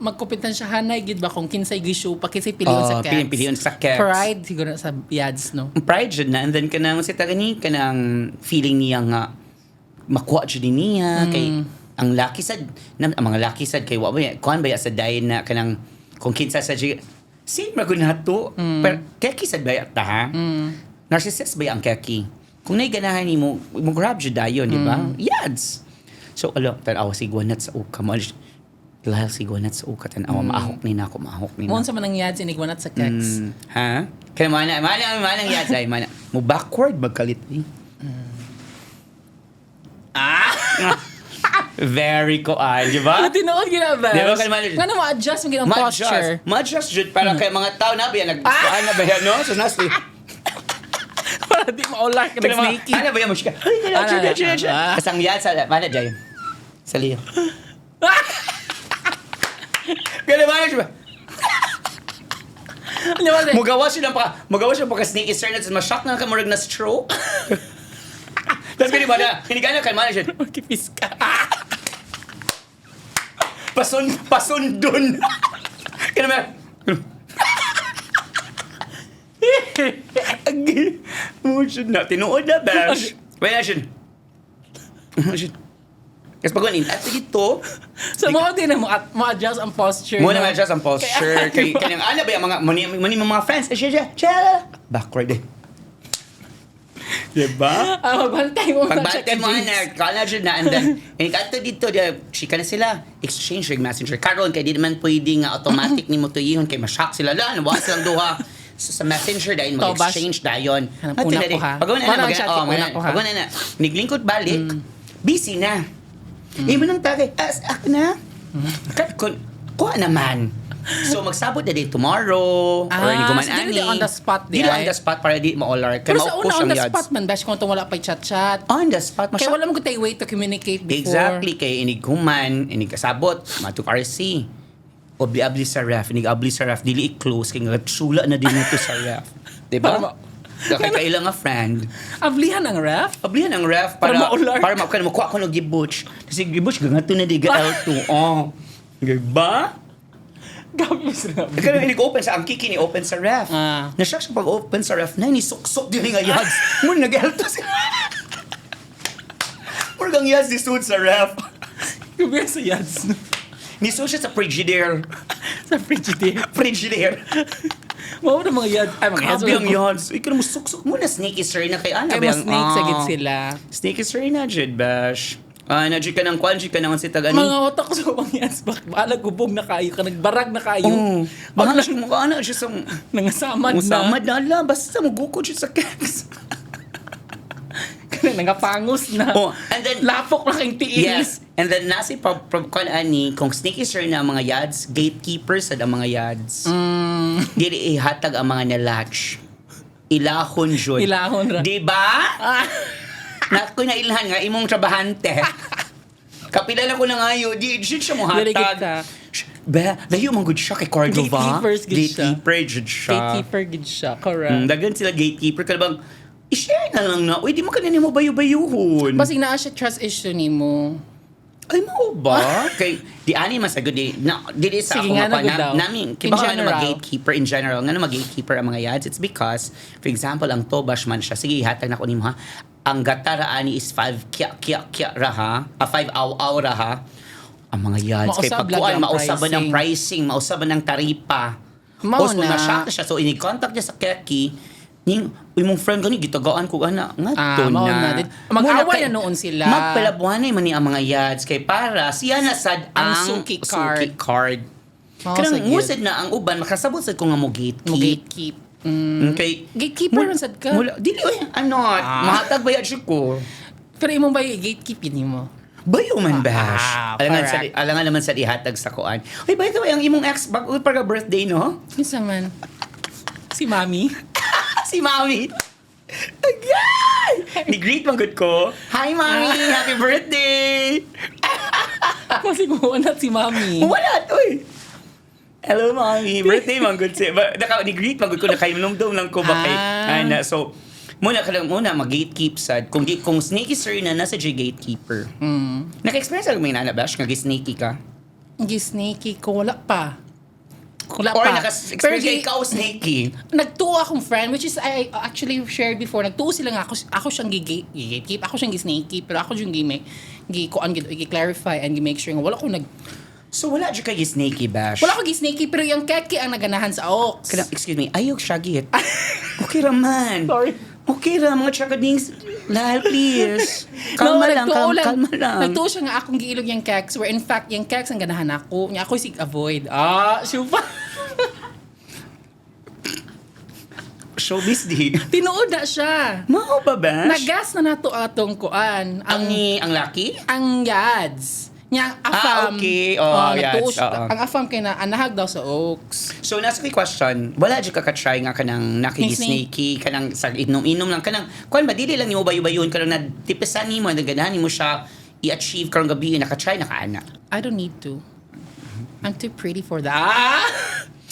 magkompetensyahanay gid ba kung kinsay gisyo pa kinsay pilion sa cats. Pilion sa cats. Pride siguro sa yads no. Pride jud na, and then kanang si tagani kanang feeling niya nga makuha jud niya kay ang lucky sad ang mga lucky sad kay wa ba kuan ba ya sa dayon na kanang kung kinsa sa same ra gud nato pero keki sad ba ya ta ha narcissist ba ya ang keki kung nay ganahan nimo mo grab jud dayon di ba yads so alo tan-aw si Gwanat sa uka mo lahal si Gwanat sa uka tan-aw maahok ni na ako maahok ni Mo na sa manang yads inigwanat sa cats. ha kaya manang yads ay mana mo backward magkalit eh. Very koal, di ba? Tinuod gina ba? Di ba kay mali- Nga na ma-adjust mo ginang posture. Ma-adjust jud para kay mga tao na ba yan nagkuan na ba yan no? So nasti. Para di maulak ka ng sneaky. Ano ba yan mo siya? Ay, Ano? Kasang yan sa mana jay. Sa liyo. Gana ba siya? Ano ba? Mugawa siya pa sneaky sir na ma-shock na ka murag na stroke. Tapos ganyan ba na? Hinigana kay mana siya. Magkipis ka. Pasundon. Kaya naman. Motion na. Tinuod na, bash. Wala siya. Kasi pag ganin, at dito, So mo din na mo-adjust ang posture. muna no? nga siya sa posture. Kanyang, ano ba yung mga mga friends? Siya. Backward eh. Diba? Magbantay mo. Pagbalik mo na, college na, and then, ikato dito, chika na sila, exchange rig messenger. Karon, kaya di naman pwede nga automatic ni mo tuyihon, kay ma-shock sila, nawa silang duha. So, sa messenger dahil, mag-exchange dahil. Una ko ha. Pag-una na. Niglingkod balik, busy na. Mo nang tagay, ako na. Kuha naman. So magsabot na din tomorrow or ni guman so ani. dili on the spot Dili ay. on the spot para di ma-alert. Pero sa una on the spot man, dash kung wala pa'y chat-chat. On the spot. Kaya wala mo tayo way to communicate before. Exactly. Kay inig human, inig kasabot, matuk RC. Obli-abli sa ref. Inig-abli sa ref. Dili i-close. Kaya nga sula na din ito sa ref. Diba? Kakailang nga friend. Ablihan ang ref? Ablihan ang ref Para para ma-alert. para makuha ko ng gibutch. Kasi gibutch gangato na di ga L2. Oh. Diba? Gabi sila. Kaya inig-open sa ang kiki ni open sa ref. Ah. Nasyak siya pag-open sa ref na ni-suksok din nga yads. Muna nag-L2 siya. Muna kang yads ni suit sa ref. Gabi sa yads. Ni-suit siya sa Frigidaire. Sa Frigidaire. Frigidaire. Mao na mga yads. Ay, mga yads. Grabe ang yads. Ikaw na mo suksok muna. Sneaky sir na kay Ana. Kaya mo snake sa gid sila. Sneaky sir na, Jed Bash. Nadyo ka ng kwan, ka naman si Tagani. Mga otak ko sa mga yads. Bahala gubog na kayo ka. Nagbarag na kayo. Oo. Bahala siya mga ana siya sa... Nangasamad na. Musamad na ala. Basta magukod siya sa keks. Nangapangos na. Oh, and then... Lapok na kayong tiis. Yes. And then nasi kwan ani, kung sneaky sir na ang mga yads, gatekeepers sa mga yads. Dili ihatag ang mga nalatch. Ilahon jud. Ilahon ra. Diba? Na ko na ilhan nga imong trabahante. Kapilala ko na ngayo, di siya mo Very good hatag. ka. Ba, layo man good siya kay Cordova. Gatekeepers good siya. Gatekeeper good siya. Gatekeeper gid siya. Correct. Dagan sila gatekeeper ka bang i-share na lang na. Uy, di mo ka na mo bayu-bayuhon. Basig naa siya trust issue nimo. Ay, mo ba? Kay, di ani masagod di. Na, di sa Sige ako nga, nga pa. nagod daw. Namin, In kiba nga na general. mag-gatekeeper in general. Nga na mag-gatekeeper ang mga yads. It's because, for example, ang Tobash man siya. Sige, hatag na ko nimo ha. Ang gatara ani is 5 kya ra ha. 5 aw ra ha. Ang mga yads. Kay Mausab pagkuan, lang ang mausaban ng pricing. mausaban ng taripa. Mao Tapos na. na-shock na siya. So, ini-contact niya sa Keki. Mong friend gani gitagaan ko ana nga Mao na. Mag-away na noon sila. Magpalabuanay man ni ang mga yads kay para siya na sad Ang ang suki card. suki card. Mao Kanang sad musad na ang uban makasabot sad ko nga mo Mo gatekeep. gatekeep. Okay. Gatekeeper man sad ka. Mula, dili oy, ano, mahatag bayad siya ko. Pero imong ba gatekeep nimo? Bayo man bash. Correct. Alangan naman sa ihatag sa kuan. Ay, by the way, ang imong ex bago para birthday no? Kinsa man? Si Mami. Si Mami. Agay! Ni-greet man good ko. Hi, Mami! Happy birthday! Kasi kuha si Mami. Wala to eh. Hello, Mami. Birthday man good siya. Ni-greet man good ko. Nakaimlumdum lang ko ba kay Ana. So, muna mag-gatekeep sad. Kung sneaky sir na nasa J gatekeeper. Naka-experience ako may nanabash nga sneaky ka? Gisnakey ko. Wala pa. Wala Or pa. naka-experience ka ikaw sneaky? Nagtuo akong friend, which is I actually shared before. Nagtuo sila nga ako siyang gatekeep, ako siyang gisnakey, pero ako yung gi-clarify and gi-make sure nga wala ko So, wala dyan kayo sneaky bash? wala ko gisnakey, pero yung keki ang naganahan sa Oaks. Excuse me, ayok siya git. Okay raman. Sorry. Okay ra, mga chakadings. Lahal, please. Kalma lang, kalma lang. Nagtuo siya nga akong giilog yung keks, where in fact, yung keks ang ganahan ako. Nga ako sig-avoid. Syupa. Showbiz di. Tinuod na siya. Mao ba bash? Nagas na nato atong kuan. Ang laki? Ang yads. Nya afam. Okay. Oh, nagtuo yads. siya. Ang afam kay na anahag daw sa Oaks. So, nasa kay question, wala dyan ka-try nga kanang nakikisnaki, kanang sa inom-inom lang, kanang, kuan ba, dili lang ni mo bayo-bayon, kanang natipisan ni mo, naganahan mo siya, i-achieve karong gabi, nakatry, nakaana. I don't need to. I'm too pretty for that.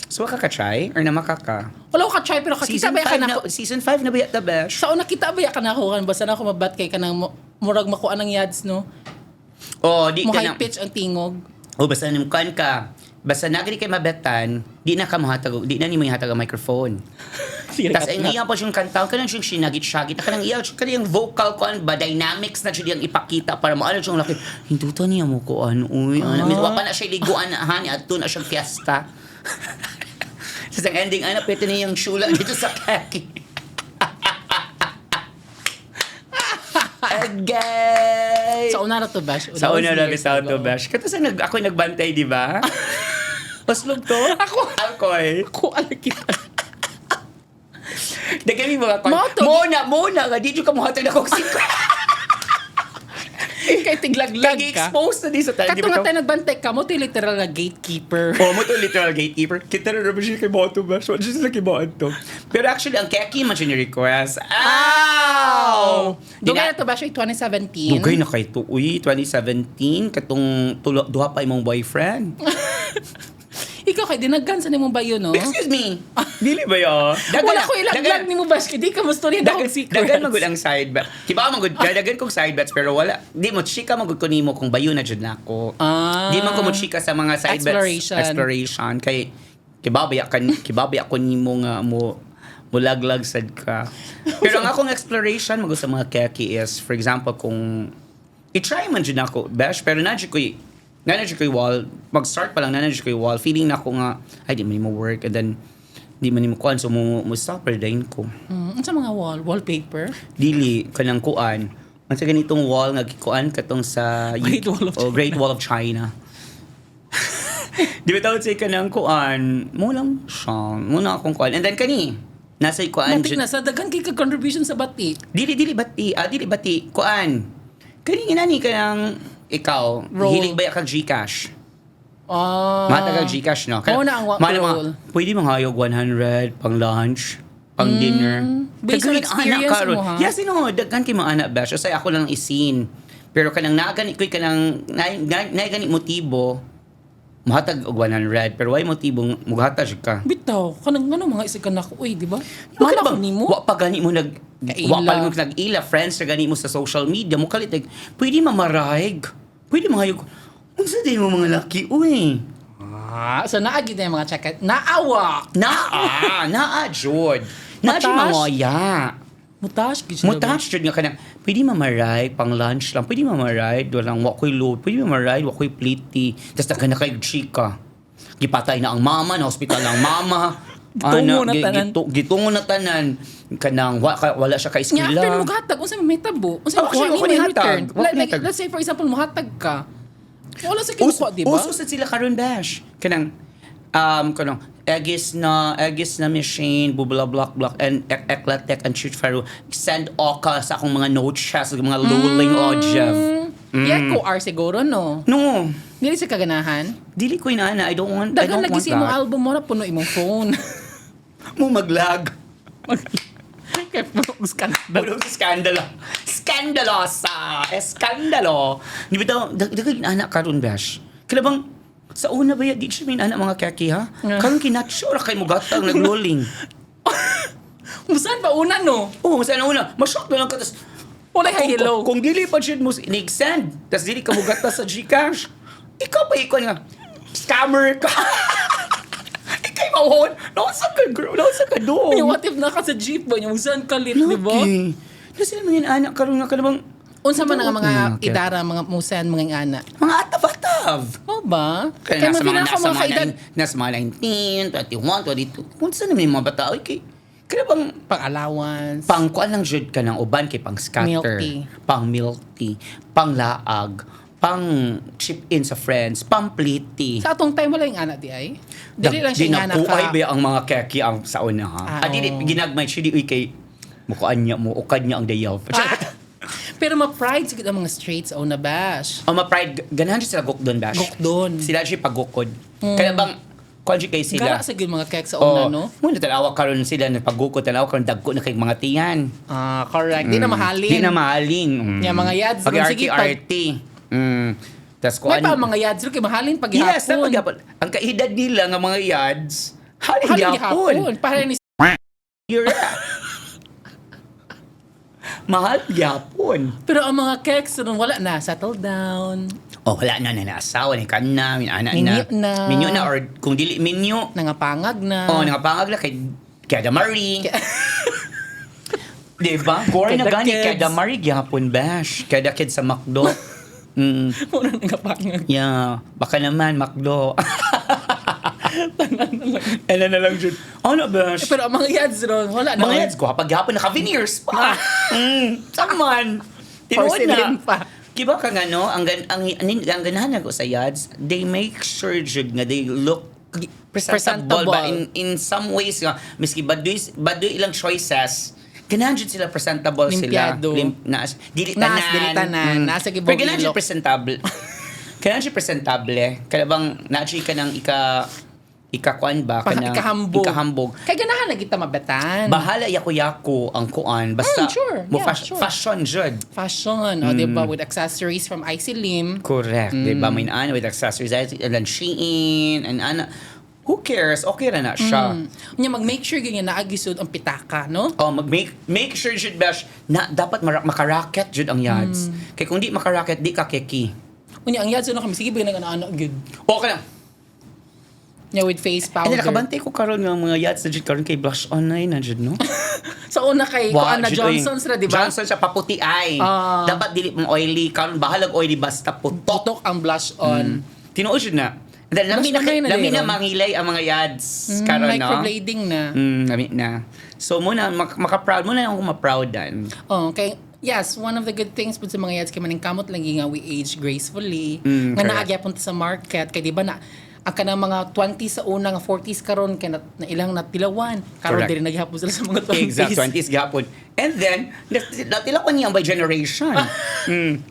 So, ka-try? Or namakaka? ka? Wala ko ka-try pero kakita ba ka na Season 5 na ba the best? sa una kita ba ka na ako kan basta na ako mabat kay kanang murag makuha ng yads no. Oh, di Mo ka high na. pitch ang tingog. O basta nung kan ka, basta nagri kay mabetan, di na ka mahatag, di na ni mo ihatag ang microphone. Tas ang iya pa siyang kanta, kanang siyang sinagit-sagit, kanang iya kanang vocal ko ba dynamics na siya diyang ipakita para mo ano siyang laki. Hindutan niya mo ko ano, uy, ano, wa pa na siya liguan na hani adto na siyang fiesta. Sa ending ana pwede na yung shula dito sa kaki. Agay! Sa una na to bash. Sa una na sa auto bash. Kato sa ako nagbantay, di ba? Paslog to? Ako eh. Ako ala kita. Dagan mga kon. Moto. Muna nga. Di ka mo hatag na kong sikra. Kay tiglaglag Kaya ka. exposed na di sa tayo. Kato nga tayo nagbantay ka mo, literal na gatekeeper. Oo, mo to literal gatekeeper. Kita na naman siya kay Boto ba? So, just like ibaan to. Pero actually, ang keki man siya ni-request. Ow! Dugay na to ba siya 2017? Dugay na kay to. Uy, 2017, katong duha pa imong boyfriend. Ikaw kay dinaggan sa nimong bayo, no? Excuse me. Dili ba yun? Wala ko ilaglag ni mo baski. Di ka mo story na akong secrets. Dagan magud ang side bet. Kiba magud dagan kong side bets pero wala. Di mo chika magud ko nimo kung bayo na jud nako. Di man ko mo chika sa mga side exploration kay kibabaya ko nimo nga mo mulaglag sad ka. Pero ang akong exploration magud sa mga keki is for example kung i-try man jud nako bash pero na jud ko wall, mag-start pa lang nandiyo ko yung wall, feeling na ako nga, ay, di man mo work, and then, di man mo kuan, so mo stopper din ko. Ano sa mga wallpaper? Dili, kanang kuan, ang sa ganitong wall, nga kuan, katong sa Great Wall of China. Di ba tawag sa kanang kuan, mo lang siya, muna akong kuan, and then kani, nasa kuan, Matik na, sa dagan kay ka-contribution sa bati. dili bati, kuan, kani inani kanang, ikaw, Roll. hilig ba kag Gcash? Ah. Matagal Gcash, no? Oo na ang roll. Pwede manghayog 100 pang lunch, pang dinner. Based on Daghan experience anak karon. mo, ha? Yes, daghan kay mga anak bash. Say ako lang isin. Pero kanang nagani koy kanang gani motibo mahatag og 100 pero why motibong mughatag ka. Bitaw, kanang mga isa ka na ko, uy, di ba? Mana Mana ko nimo? Wa pa gani mo Kaila. wa pa mo nag-ila friends na gani mo sa social media mo kalitag. Pwede mamarayg. Pwede manghayog. Unsa din mo mga laki uy. So naagid na yung mga check naawa. Naa, Jod. Naa, Jod, Matas? mangoya. Mutas gid siya. Mutas, Jod, nga kanang, pwede mamaray, pang lunch lang, pwede mamaray, walang wakoy load, pwede mamaray, wakoy pliti, tapos na kay chika. Gipatay na ang mama, na hospital na ang mama. Gitungo na tanan. Gitungo na tanan. Kanang, wala siya Nga ka-eskwela. after mo hatag, unsa may tabo? Unsa Oh, actually, mo ako ni in hatag. return? Ako ni hatag. Let's say for example, muhatag ka. Wala sa kinuha, di ba? Uso sa sila karon bash. Kanang egis na machine blah blah blah and eklatek and shoot faro send oka sa akong mga note siya sa mga lowling object. Yeah, ko R siguro, no? No, Dili sa kaganahan. dili ko inaana. I don't want Dagan lagi that. sa imong album mo na puno imong phone. Mo maglag. Kaya puno og scandal. Puro sa skandalo. Eskandalo. Di ba daw, dagag anak karon bash. Kaya bang, sa una ba di siya may anak mga kaki ha? Karon kinatsura kay mo gatang nagloling. Musan ba una, no? Oo, saan na una? Mashock na lang ka. Tas, Wala kay hello. Kung dili pa siya mo nig-send, tas dili ka mo gata sa Gcash, ikaw pa ikon nga, scammer ka. Ikay mawon. Nausa ka, girl. Nausa ka doon. Yung what if naka sa jeep ba? Yung musan kalit, di ba? Okay. Kasi naman yung anak karon nga ka namang Unsa man ang mga Okay. idara, mga musan, mga ana? mga atav-atav. O ba? Kaya nasa mga, mapila ka mga kaedad. nasa mga 19, 21, 22. Kung saan naman yung mga bata, okay. Kaya bang Pang-allowance. pang kuan lang jud ka ng uban kay pang scatter, Milk tea. pang milk tea, pang laag, pang chip in sa friends, pang plate tea. Sa atong time wala yung ana di ay? Dili lang siya yung ana Dinapuay ka. ba ang mga keki ang sa una ha? Dili ginagmay siya di uy kay mukuan niya mo ukad niya ang dayaw. Pero ma-pride siguro ang mga straights o na bash. Oh, ma-pride ganahan siya sila gukdon bash. Gukdon. Sila siya pagukod. Kaya bang konji kay sila. Gara sa mga kek sa una, no? Muna talawa karon sila na pagukod talawa karon dagko na kay mga tiyan. Ah, correct. Di na mahalin. Di na mahalin. Yeah, mga yads, Pag sige, RT. Tas ko May pa mga yads kay mahalin pag Yes, ihapon. paghapon. Ang kaedad nila nga mga yads, halin Halin gyapon. gihapon. Para ni You're mahal gyapon. pero ang mga keks nun, wala na, settle down. Oh, wala na asawa ni kana, minana Minyo na. Minyo na or kung dili minyo. Nangapangag na. Oh, nangapangag la kay Kada Marie. Diba? Gore na Kada gani kids. Kada Marie gyapon bash. Kada kids sa McDo. Muna nangapangag. Yeah, baka naman McDo. Ano na lang dyan. Ano bash? Pero ang mga yads ron, wala na. Mga yads ko, kapag hapon naka-veneers pa. Saman. Tinuod Porcelain na. pa. Kiba ka nga, no? Ang ganahan ko sa yads, they make sure jud nga they look presentable. Presentable. Ba in some ways nga, miski baduy ilang choices, Ganahan jud sila presentable Limpiado. sila. Dili tanan. Dili tanan. Nasa Pero gibog ganahan jud ilok. presentable. Ganahan jud presentable. Kaya bang na-achieve ka ng ikakuan ba? Ikahambog. Kay ganahan na kita mabatan. Bahala yako-yako ang kuan. Basta, sure. mo Yeah, sure. fashion jud. Fashion, diba? With accessories from Icy Lim. Correct. Diba? May naan with accessories. And then Shein. And ana. Who cares? Okay na na siya. Nya mag-make sure ganyan naagisod ang pitaka, no? Oh, make sure jud bash na dapat makaraket jud ang yads. Kay kung di makaraket, di ka keki. Unya ang yadso na kami sige ba nag-ana good. Okay na. Nya with face powder. And then nakabantay ko karon nga mga yads na jud karon kay blush on na jud no. Sa una kay kuan na Johnson's ra, di ba? Johnson sa paputi ay. Dapat dili mong oily karon bahalag oily basta putok. Putok ang blush on. Tinuod jud na. And then Mas magay na lami din, na no? mangilay ang mga yads karon no. Microblading na. Lami na. So muna maka-proud muna ako ma-proudan. Oh, okay. Yes, one of the good things po sa mga yads kay maning kamot lagi nga we age gracefully. Nga correct. naagya punta sa market kay di ba na ang kanang mga 20 sa una nga 40s karon kay na ilang natilawan. Karon Correct. diri naghapon sila sa mga 20s. Exact, 20s gapon. And then, natilawan niya by generation.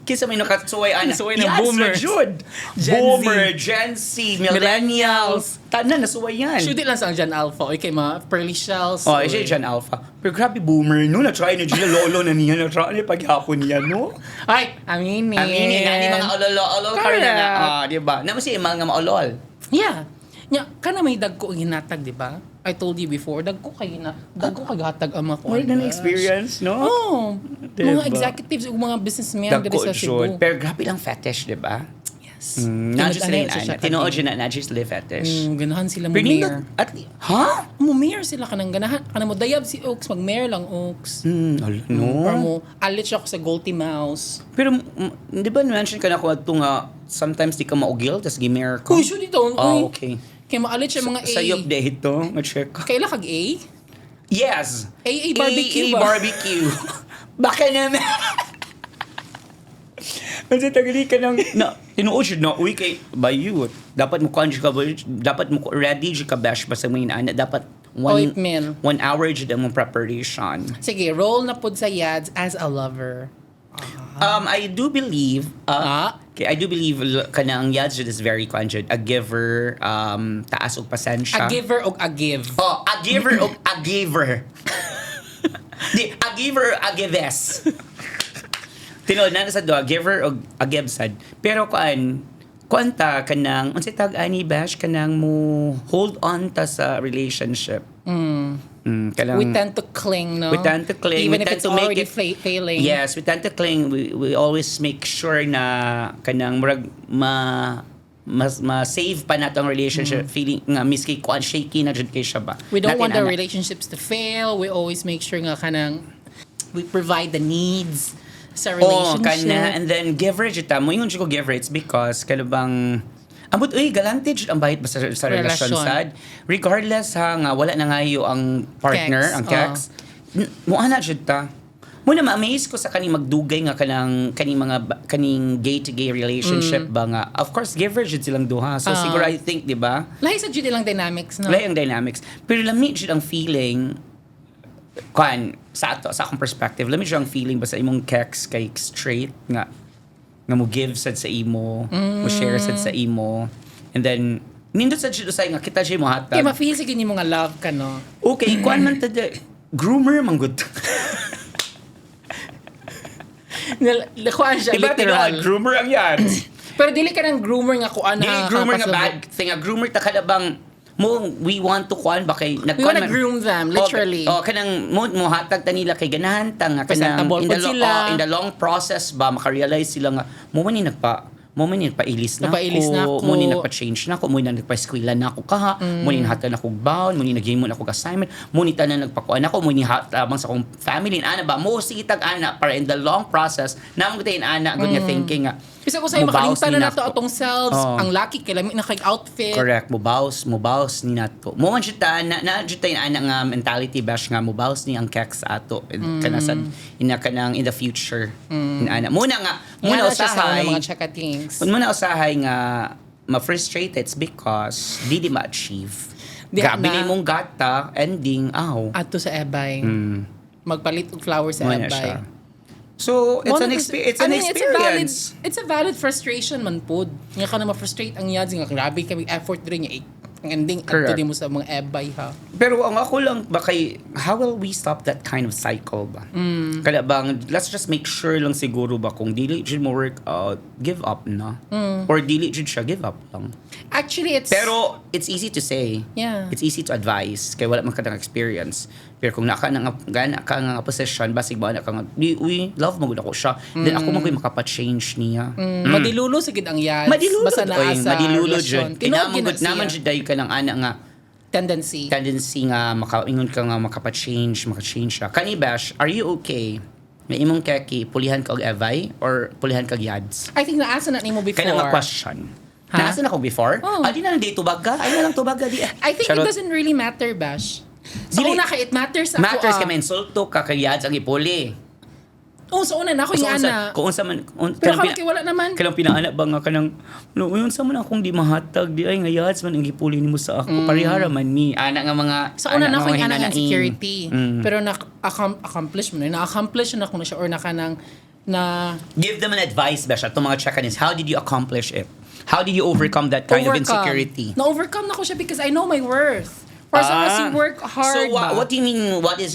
Kisa may nakatsuway ana. Suway ng Yes, boomers. Jud. Gen Boomer, Z. Gen Z, millennials. Tanan, nasuway yan. Shoot it lang sa Jan Alpha. Okay, mga pearly shells. Oh, siya Gen Alpha. Pero grabe boomer, no? Na-try na dyan, lolo na niya. Na-try na paghapon niya, no? Ay, aminin. Aminin na ni mga olol ka rin na. Correct. Diba? Naman siya mga maolol. Yeah. Nya, kana may dagko ang hinatag, di ba? I told you before, dagko kay hatag ang mga More than kuwan. experience, no? Oh, Diba? mga executives o mga businessmen diri Dagko sa jud. Cebu. Pero grabe lang fetish, diba? Yes. Na-adjust Tinod-anay rin, siya siya Tinood kadi. yun na, na-adjust live fetish. Ganahan sila Pero mo-mayor. at ha? Mo-mayor sila kanang ganahan. Kanang mo dayab si Oaks, mag-mayor lang Oaks. No? Or mo, alit siya ako sa Golty Mouse. Pero, di ba mention ka na kung ito nga, sometimes di ka maugil, tas gimer ka? Uy, shoot ito. Oh, okay. Kaya maalit siya mga A. Sayop de ito, nga-check. Kaila kag A? Yes! AA barbecue AA ba? barbecue. Baka naman. Kasi tagali ka ng, tinuod siya na, uy, kay, by you, dapat mo kanji ka, dapat mo ready siya ka bash pa sa mga ina, dapat Oatmeal. 1 hour siya mong preparation. Sige, roll na pod sa yads as a lover. I do believe, I do believe kanang Yadzud is very conjud. A giver, taas og pasensya. A giver o a give? Oh, a giver og a giver. Di, a giver, a gives. Tinod na sa do, a giver og a givesad. Pero kuan ta kanang, unsay tag-ani bash, kanang mo hold on ta sa relationship. Kanang, We tend to cling, no? We tend to cling. Even We if tend it's to make already it- failing. Yes, we tend to cling. We always make sure na kanang murag ma-save pa nato ang relationship. Feeling nga miski kuan shaky na jud kay siya ba. We don't Natin, want the anak. relationships to fail. We always make sure nga kanang we provide the needs sa Oh, relationship. kana. And then give rate ta mo yung ko give rates because kalubang ambot galante jud ang bahit ba sa relasyon Relasyon. sad. Regardless ha nga wala na ngayo ang partner, Kex, ang kex. Mo ana jud ta. Muna ma-amaze ko sa kaning magdugay nga kaning gay to gay relationship ba nga. Of course, giver jud silang duha. So siguro I think, di ba? Lahi sa jud ilang dynamics, no? Wala yung dynamics. Pero lami jud ang feeling sa akong perspective, lami jud ang feeling basta imong kex kay straight nga mo give sad sa imo, mo share sad sa imo. And then nindot sad jud usay nga kita siya mo hatag. Kaya ma-feel siguro yung mga love ka, no? Okay, kuan man tada groomer man gud. Kuhaan siya, Diba literal. groomer ang yan. Pero dili ka ng groomer nga kuhaan na Dili groomer nga kapasubok. bad thing. A groomer ta kada bang we want to kuan ba kay We wanna groom them, literally. Kanang mo hatag ta nila kay ganahan ta nga kanang Presentable po sila. in the long process ba maka-realize sila nga mo man ni nagpa-ilis na Nagpa-ilis na ako. mo ni nagpa-change na ako, mo ni nagpa-eskwela na ako kaha, mo ni hatan ako baon, mo ni naghimo na ako assignment, mo ni tanan nagpakuan ako, mo ni hatabang sa akong family ana ba mo sitag ana para in the long process namang tayo ana good nga thinking nga Bisa ko sa'yo, mubaws makalimtan ni na nato nako. atong selves. Oh. Ang lucky, kailan na kay outfit. Correct, mubaws ni nato. Mo man siya na jud tay ana nga mentality bash nga mubaws ni ang kex ato kana sad kanang in the future. Ana muna Muna siya sa usahay. mga chakatings. Muna usahay nga ma-frustrated it's because di ma-achieve. Di Grabe na. na imong gata ending aw. Ato sa ebay. magpalit og flowers sa Muna ebay. siya. So, it's an, it's an I mean, experience. It's a valid frustration man pod. Nga ka na ma-frustrate ang yads nga grabe kami effort din niya. Ang ending Correct. adto di mo sa mga ebay ha. Pero ang ako lang ba kay, how will we stop that kind of cycle ba? Kaya bang, let's just make sure lang siguro ba kung dili dyan mo work out, give up na. Or dili dyan siya, give up lang. Actually, it's Pero, it's easy to say. Yeah. It's easy to advise. Kaya wala man ka ng experience. Pero kung naka nga position, basig ba na ka nga, we love mo ako siya. Then ako mo ko'y makapa-change niya. madilulo sa gid ang yads. Madilulo. Basta naa sa madilulo relasyon. dyan. Tinuod Naman siya. dyan dayo ka ng ana nga, Tendency. nga makaingon ka nga makapa-change, maka-change siya. Kani Bash, are you okay? May imong keki, pulihan ka og evay or pulihan ka yads? I think naasa na nimo before. Kaya nga question. Ha? Naasan ako before? Oh. Di na lang di tubag ka. Ay na lang tubag ka. I think it doesn't really matter, Bash. Sa Dili- una ka, it matters ako. Matters ka may insulto ka kay yads ang ipuli. Oo, sa una na ako yung ana. Kung unsa man, Pero kalaki wala naman. Kanang pinaanak ba nga kanang, no, unsa man akong di mahatag, di ay nga yads man ang ipuli nimo sa ako. Parihara man mi. Ana nga mga, Sa una na ako yung ana hinanaing. insecurity. Pero na-accomplish mo na. Na-accomplish na ako na siya or na Give them an advice, Besha, itong mga check-ins. How did you accomplish it? How did you overcome that kind of insecurity? Na-overcome na ko siya because I know my worth. For as long as you work hard So, ba? what do you mean,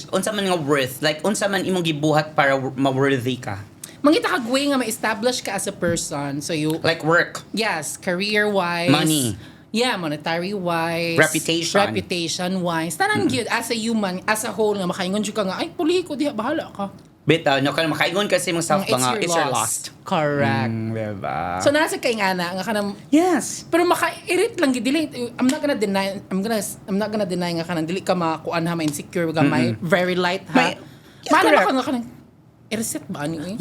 unsa man nga worth? Like, unsa man imong gibuhat para ma-worthy ka? Mangita ka way nga ma-establish ka as a person. So you, Like work, yes, career-wise. Money. Yeah, monetary-wise. Reputation. Reputation-wise. Tanan gyud as a human, as a whole, nga makaingon siya ka nga, ay, puli ko, diha, bahala ka. bitaw, no, kanang makaingon kasi mong self ba nga, it's your lost. Correct. Diba? So, nasa kay nga na, nga kanang, Yes. pero maka-irit lang gid dili. I'm not gonna deny nga kanang dili ka makuan ha ma-insecure ka may very light ha. Yes, Maala correct. ka nga kanang i-reset ba ani eh?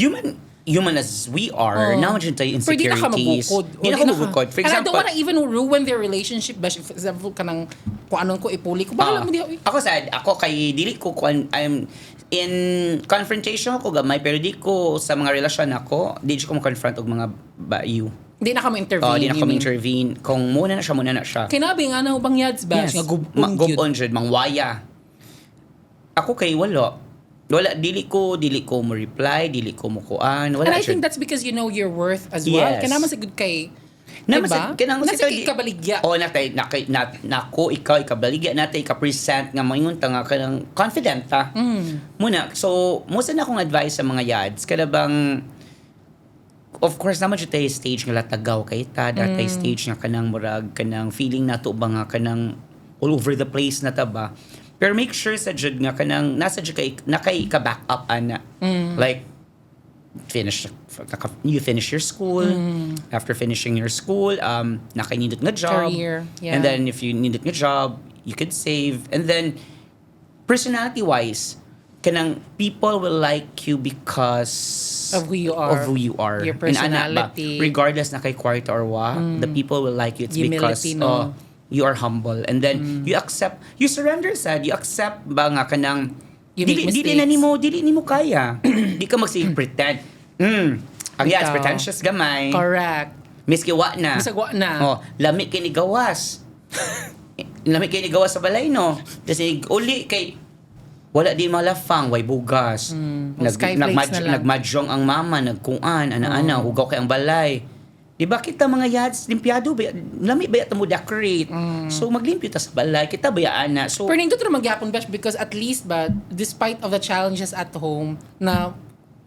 Human as we are, now dyan tayo Pero di na ka insecurities. mabukod. Di na ka mabukod. For And I don't example, wanna even ruin their relationship. Bash, for example, kanang kung anong ko ipuli ko. Bahala mo diha. ako sad, ako kay dili ko I'm in confrontation ako gamay pero di ko sa mga relasyon ako, di ko mo confront og mga bayu. Di na ka mo-intervene. Di na ko intervene. Kung muna na siya. Kinabi nga na ubang yads bash. Nga gubon gyud. Gubon jud, mangwaya. Ako kay wala, dili ko mo reply, dili ko mo kuan, wala And I jud. think that's because you know your worth as well. Yes. Kaya naman sa good kay Naman diba? Nasa kay kabaligya. Oo, nako, ikaw, ikabaligya natin, ika-present nga maingon ta nga kanang confident ta. Muna, so, musta na akong advice sa mga yads, kada bang, of course, naman siya tayo stage nga latagaw kay ta, datay stage nga kanang murag, kanang feeling nato ba nga kanang all over the place na ta ba. Pero make sure sa jud nga kanang, nasa jud kay, nakay ka-back up, ana. Like, you finish your school. After finishing your school, nakainindot nga job. Career, yeah. And then if you needed nga job, you could save. And then personality-wise, kanang people will like you because Of who you are. Your And ana ba, personality. regardless na kay kwarta or wa, the people will like you. It's Humility, because no? you are humble. And then you surrender sad. You accept ba nga kanang You make dili nimo kaya. Di ka pretend. Ang yads, Ikaw. pretentious gamay. Correct. Miski wa na. Bisag wa na. Oh, lami kay ni gawas. Lami kay ni gawas sa balay no. Kasi uli kay wala di malafang, way bugas. Skyflakes na lang. Nagmadyong ang mama, nagkuan, ana-ana, hugaw kay ang balay. Di ba kita mga yads, limpiado ba? Lami ba mo decorate? So maglimpyo ta sa balay, kita ba ana? So Pero nindot na magyapon bash because at least ba despite of the challenges at home na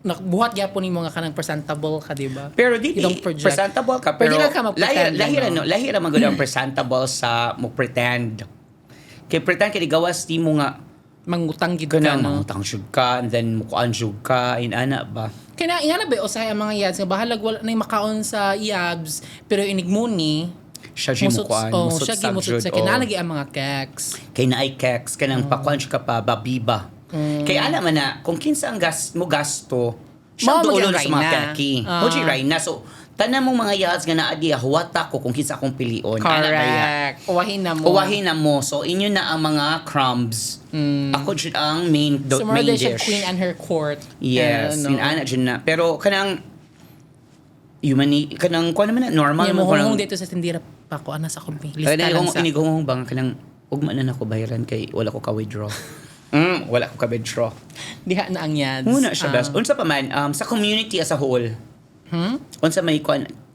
buhat gyapon nimo nga kanang presentable ka, di ba? pero di You don't project. presentable ka, pero Pwede na ka mag-pretend, no? lahira man gud ang presentable sa mo pretend. Kay pretend kay gawas di mo nga Mangutang gid ka kanang no. mangutang jud ka, and then mukuan jud ka, ana ba? Kaya ingana ba usay ang mga yads nga bahalag wala na makaon sa iabs pero inigmuni Siya jud mukuan, siya gimusot sa kinalagi ang mga cakes. Kay naay keks kanang pakuan jud ka pa babiba. Kay ana man na kung kinsa ang mo gasto, siya Mao duulo magyang sa mga Rayna. keki. Moji Rayna. So tanan mong mga yads nga naa di huwata ko kung kinsa akong pilion. Ana Maria. Correct. Uwahin na mo. Uwahin na mo. So, inyo na ang mga crumbs. Ako dyan ang main, So, main more siya dish. queen and her court. Yes. No? Inana dyan na. Pero, kanang, kanang, kuha naman na, normal Mo mo. hong dito sa tindira pa ko ana sa kumpi. Lista lang sa. Inigong bang, kanang, ugma na ako bayaran kay wala ko ka-withdraw. Wala ko kabedro. Diha na ang yads. Muna siya, best. Unsa pa man, sa community as a whole. Unsa may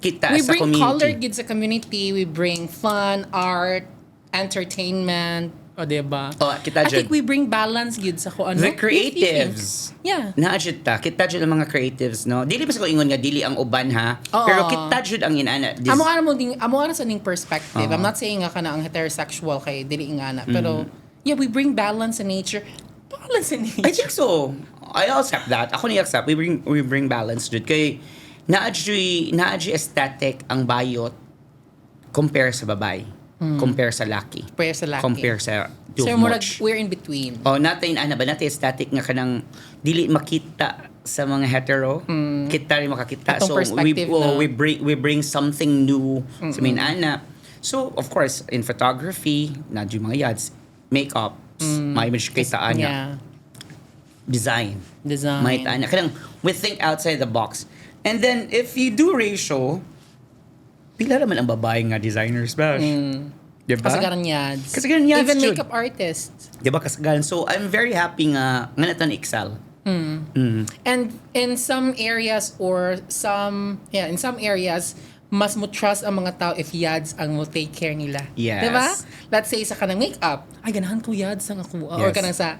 kita We sa bring community. color gid sa community. We bring fun, art, entertainment. O, diba? Kita I think dyan. we bring balance gid sa kung ano. The creatives. Yeah. Naadjud ta. Kita dyan ang mga creatives, no? Dili pa sa ko ingon nga, dili ang uban, ha? Oo. Pero kita dyan ang inana. Amo ara sa ning perspective. I'm not saying nga kana ang heterosexual kay dili nga na. Pero, yeah, we bring balance in nature. Balance in nature. I think so. I accept that. Ako ni accept. We bring balance dyan. Kay, naadjud aesthetic ang bayot compare sa babae. Compare sa laki. Compare sa laki. Compare sa So, we're in between. natin static nga kanang dili makita sa mga hetero. Kita rin makakita. Atong So perspective na. we bring something new sa minana. So of course in photography, na yung mga yads, makeup, may image kita ana. Yeah. Design. May ana. Kanang we think outside the box. And then if you do ratio, pila naman ang babae nga designers ba? Diba? Kasagaran yads. Kasagaran yads, Even Jud. makeup artists. Diba kasagaran? So I'm very happy nga nato ni Excel. And in some areas in some areas, mas mo trust ang mga tao if yads ang will take care nila. Yes. Diba? Let's say sa kanang makeup, ay ganahan ko yads ang ako. Or Yes. kanang sa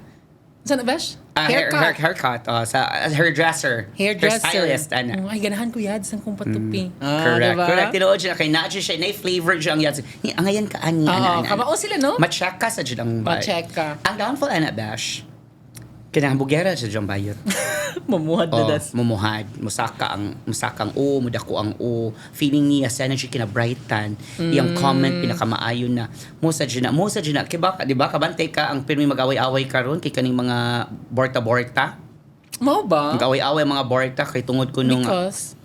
Besh? Haircut. Sa hairdresser. Hairdresser. Hairstylist. Ana. Ay, ganahan ko yads ang kong patupi. Correct. Diba? Correct. Tinuod siya. Kay na siya. Na-flavor siya ang yads. Angayan ka, ani. Oo, kamao sila, no? Ma-check ka sa dyan ang bayot. Ma-check ka. Ang downfall, ana, Bash. Kinahambugera sa dyan bayot. Mamuhad na das. Mumuhad. Musakang o, mudako ang o. Feeling niya, sana siya kinabrightan. Yung comment, pinakamaayon na. Musa dyan na. Kiba, di ba, kabantay ka, ang pirmi mag-away-away ka ron, kay kaning mga borta-borta. Mo ba? Mag-away-away mga borta, kay tungod ko nung... Because?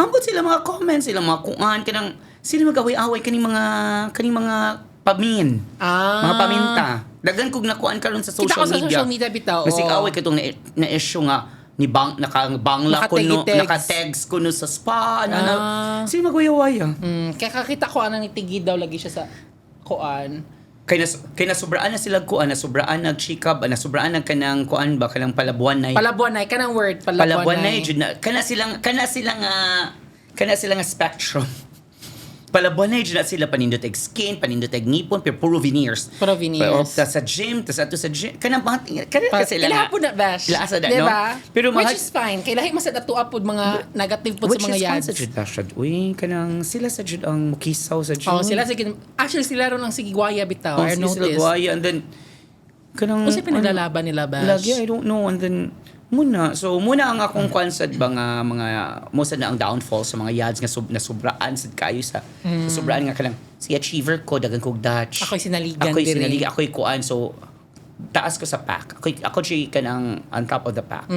Ambot sila mga comments, sila mga kuan, kanang sila mag-away-away kaning mga pamin. Mga paminta. Dagan kog nakuan karon sa social Kita ko sa media. social media bitaw. Nasig away katong na issue nga ni nakabangla ko no, Nakategi-tegs. naka-text ko no sa spa sila mag-away-away. Kaya kakita ko anang itigid daw lagi siya sa kuan. Kay nasubraan na sila kuan, nasubraan nag-chikab, nasubraan nag kanang kuan ba kanang palabuan na Palabuanay kanang word palabuanay jud na kana silang nga spectrum. Palabuanay jud na sila panindot eg skin, panindot eg ngipon, pero puro veneers. Puro veneers. Tas sa gym, tas ato sa gym. Kanang ka sila Kailangan po na, Bash. Ilaasa na, diba? no? Pero which is fine. Kailangan masad ato apod mga negative po sa mga yads. Which is fine sa jud Bash. Uy, kanang sila sa jud ang mukisaw sa gym. Sila actually sila ron ang sigigwaya bitaw. I sila noticed. guwaya, and then kanang Kasi pinaglalaban nila, Bash. lagi, I don't know. And then, muna ang akong concept ba nga mga most na ang downfall sa mga yads nga nasubraan sad kayo sa sobraan nga kanang si achiever ko dagan kog Dutch. Ako'y sinaligan Ako'y diri. sinaligan, ako'y kuan. So, taas ko sa pack. Ako siya kanang on top of the pack.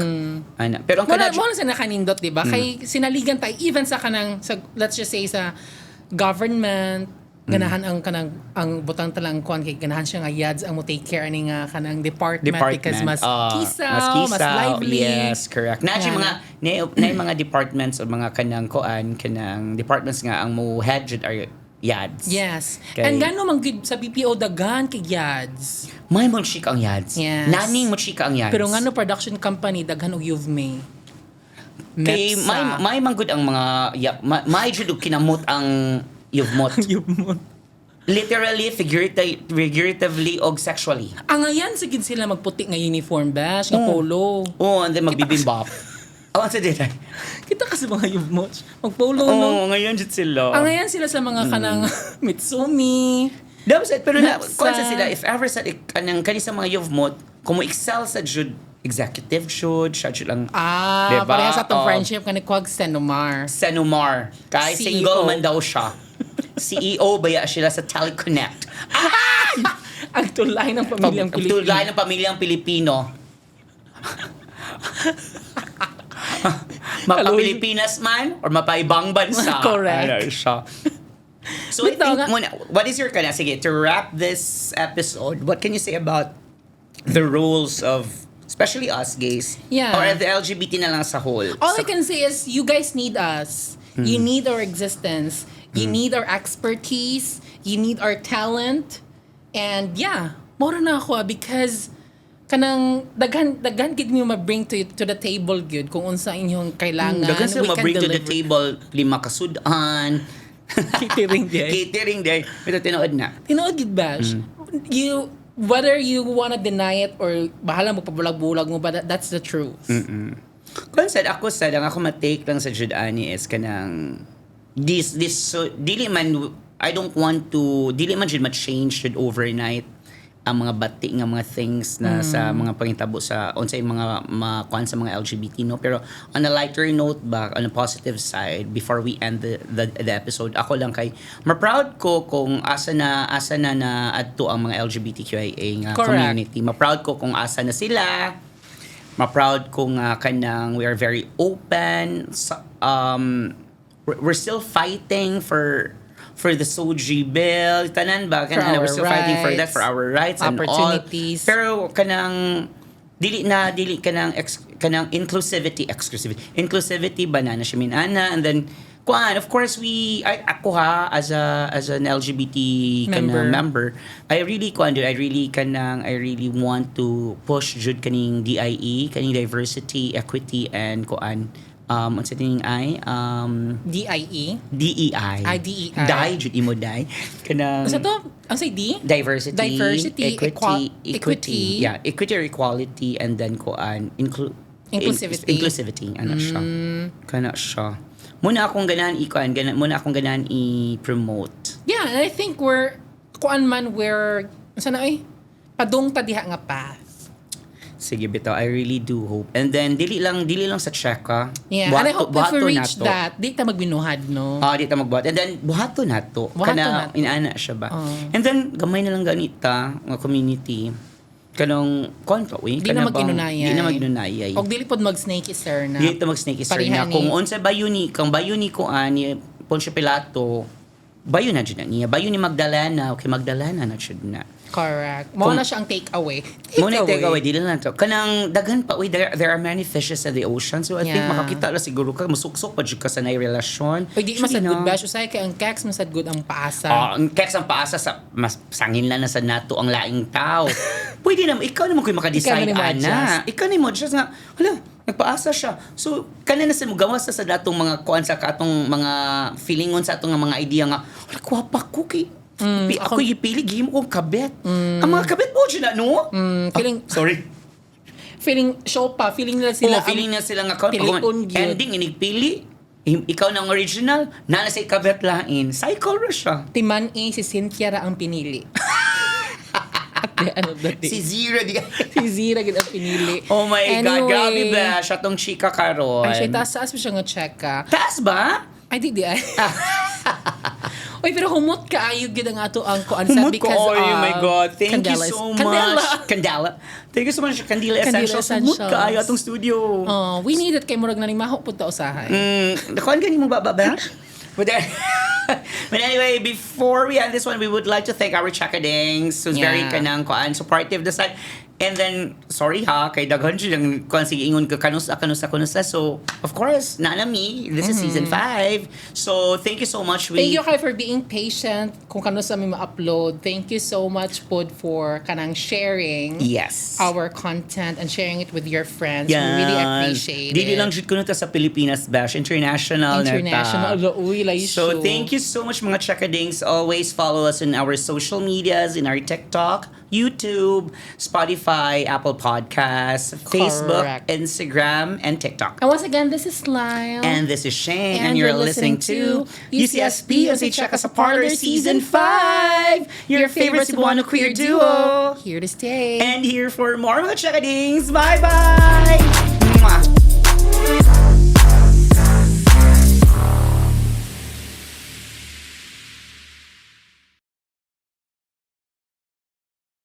Ana. Pero ang Muna kanadyo, sa nakanindot, di ba? Kay sinaligan tayo, even sa kanang, let's just say sa government, ganahan ang butang talang kuan kay ganahan siya nga yads ang mo take care ani nga kanang department because mas kisaw, mas lively. Yes, correct. Na mga departments o mga kanang kuan, kanang departments nga ang mo head jud are yads. Yes. Kay- And gano man gid sa BPO dagan kay yads. May mo chika ang yads. Yes. Naning mo chika ang yads. Pero ngano production company daghan og Yuvme. Kay may manggod ang mga may jud og kinamot ang yuvmot. Literally, figuratively, og sexually. Angayan sigid sila magputi nga uniform bash, nga polo. And then magbibimbap. Sa dito. Kita kasi mga Yuvmot. Magpolo no. Ngayon jud sila. Angayan sila sa mga kanang Mitsumi. Pero Napsa. kung sa sila, if ever sa kanang sa mga yuvmot, kung mo excel sa jud, executive siya jud lang. Diba? Pareha sa itong friendship ka ni Quag Senomar. Senumar. Kay CEO. single man daw siya. CEO baya sila sa Teleconnect. Ang tulay ng pamilyang Pilipino. Tulay ng pamilyang Pilipino. Mapa-Pilipinas man or mapa-ibang bansa. Correct. Ano siya. So I Bitaw think, nga- what is your sige, to wrap this episode, what can you say about the roles of, especially us gays, Yeah. or the LGBT na lang sa whole? All I can say is you guys need us. You need our existence. You need our expertise. You need our talent. And yeah, mora na ako because kanang daghan gid mo ma-bring to the table good kung unsa inyong kailangan. Dagan sila we can ma-bring to the deliver. table 5 kasudan. Catering day. Catering day. Ito tinood na. Tinood gid bash. You whether you wanna deny it or bahala mo pabulag-bulag mo, but that's the truth. Kung sad, ang ako matake lang sa Judani is kanang this so dili man I don't want to dili man jud ma-change jud overnight ang mga bati nga mga things na sa mga pangitabo sa unsay mga kuan sa mga LGBT no, pero on a lighter note ba, on a positive side, before we end the episode, ako lang kay ma-proud ko kung asa na adto ang mga LGBTQIA nga Correct. community. Ma-proud ko kung asa na sila. Ma-proud ko nga kanang we are very open. We're still fighting for the SOGI bill, tanan ba? For We're our still fighting for that, rights, for our rights and all. opportunities. Pero kanang dili kanang inclusivity ba na siya minana, and then kuan, of course ako as an LGBT member, I really want to push jud kaning DIE, kaning diversity, equity and kuan unsa tining DIE. DEI. DEI. Dai jud imo dai. Kanang Unsa to? Ang say D? diversity, equity. yeah, equity or equality, and then kuan Inclusivity. inclusivity ana siya. Kana siya. Muna akong ganahan i-promote. Yeah, and I think we're unsa na padung ta diha nga path. Sige bitaw, I really do hope. And then dili lang sa Cheka. Yeah, and I hope if we reach that, di ta magbinuhad, no? Di ta magbuhat. And then buhato nato. Buhato Kana nato. inaana siya ba. And then gamay na lang ganita nga community. Kanang konto Di na mag-inunayay. Di na mag-inunayay. Og dili pod mag-snake sir na. Dito mag-snake is Pareha na. ni- Kung unsa bayuni, kung bayuni ko ani Poncio Pilato, bayo na dyan na niya. Bayo ni Magdalena, okay, Magdalena na dyan na. Correct. Mo na siya ang take away. Muna take away, di lang to. Kanang daghan pa, there are many fishes in the ocean. So I think Yeah. makakita na siguro ka, masuksok pa dyan ka sa nairelasyon. Oy, di masad good bash usay kay ang keks masad good ang paasa. Ang keks ang paasa sa mas sangin lang na sa nato ang laing tao. Pwede naman, ikaw naman kung makadesign, Ikaw na ni ana. Ikaw ni mo just nga, hala, nagpaasa siya. So, kanina sa gawas sa datong mga kuan sa katong mga feelingon sa atong mga idea nga, hala, kwapa ko kay ako ipili, gihimo kong kabet. Ang mga kabet mo dyan na, no? Feeling Sorry. feeling nila sila Feeling na sila nga piliun gyud. ending, inigpili. Ikaw na ang original, nana sa ikabet lain. Cycle ra siya. Timan si Cynthia ra ang pinili. At the end of the day. Si Zira, di Si Zira gid ang pinili. Oh my God, Anyway, grabe ba? Siya tong chika karon. Ay, siya taas pa siya nga checka. Taas ba? Ay, di ay. Oy, pero humot ka ayog gid ang ato ang kuansa Humot ko. because Oh my God. Thank you Candela- so Candela. much. Candela. Thank you so much, Candela Candela Essentials. Humot ka Essentials. ayo atong studio. Oh, we need it kay murag na ni maho pud ta usahay. Nakuhan ka ni mo ba? But anyway, before we end this one, we would like to thank our Chakadings who's very Yeah. kanang kuan supportive this side. And then, sorry ha, kay daghan siya lang kuan sige ingon ka kanusa. So, of course, nanami, this is season 5. So, thank you so much. Thank you kay for being patient kung kano sa mi ma-upload. Thank you so much pod for kanang sharing Yes. our content and sharing it with your friends. We really appreciate Dili it. lang jud kuno ta sa Pilipinas Bash, international na ta. International. Uy, So thank you so much mga Chakadings. Always follow us in our social medias, in our TikTok, YouTube, Spotify, Apple Podcasts, Facebook, Correct. Instagram, and TikTok. And once again, this is Lyle. And this is Shane, and, And you're you're listening listening to to UCSP as they check us apart, Season 5, your favorite Cebuano queer duo. Here to stay. And here for more mga Chakadings. Bye-bye! Mwah!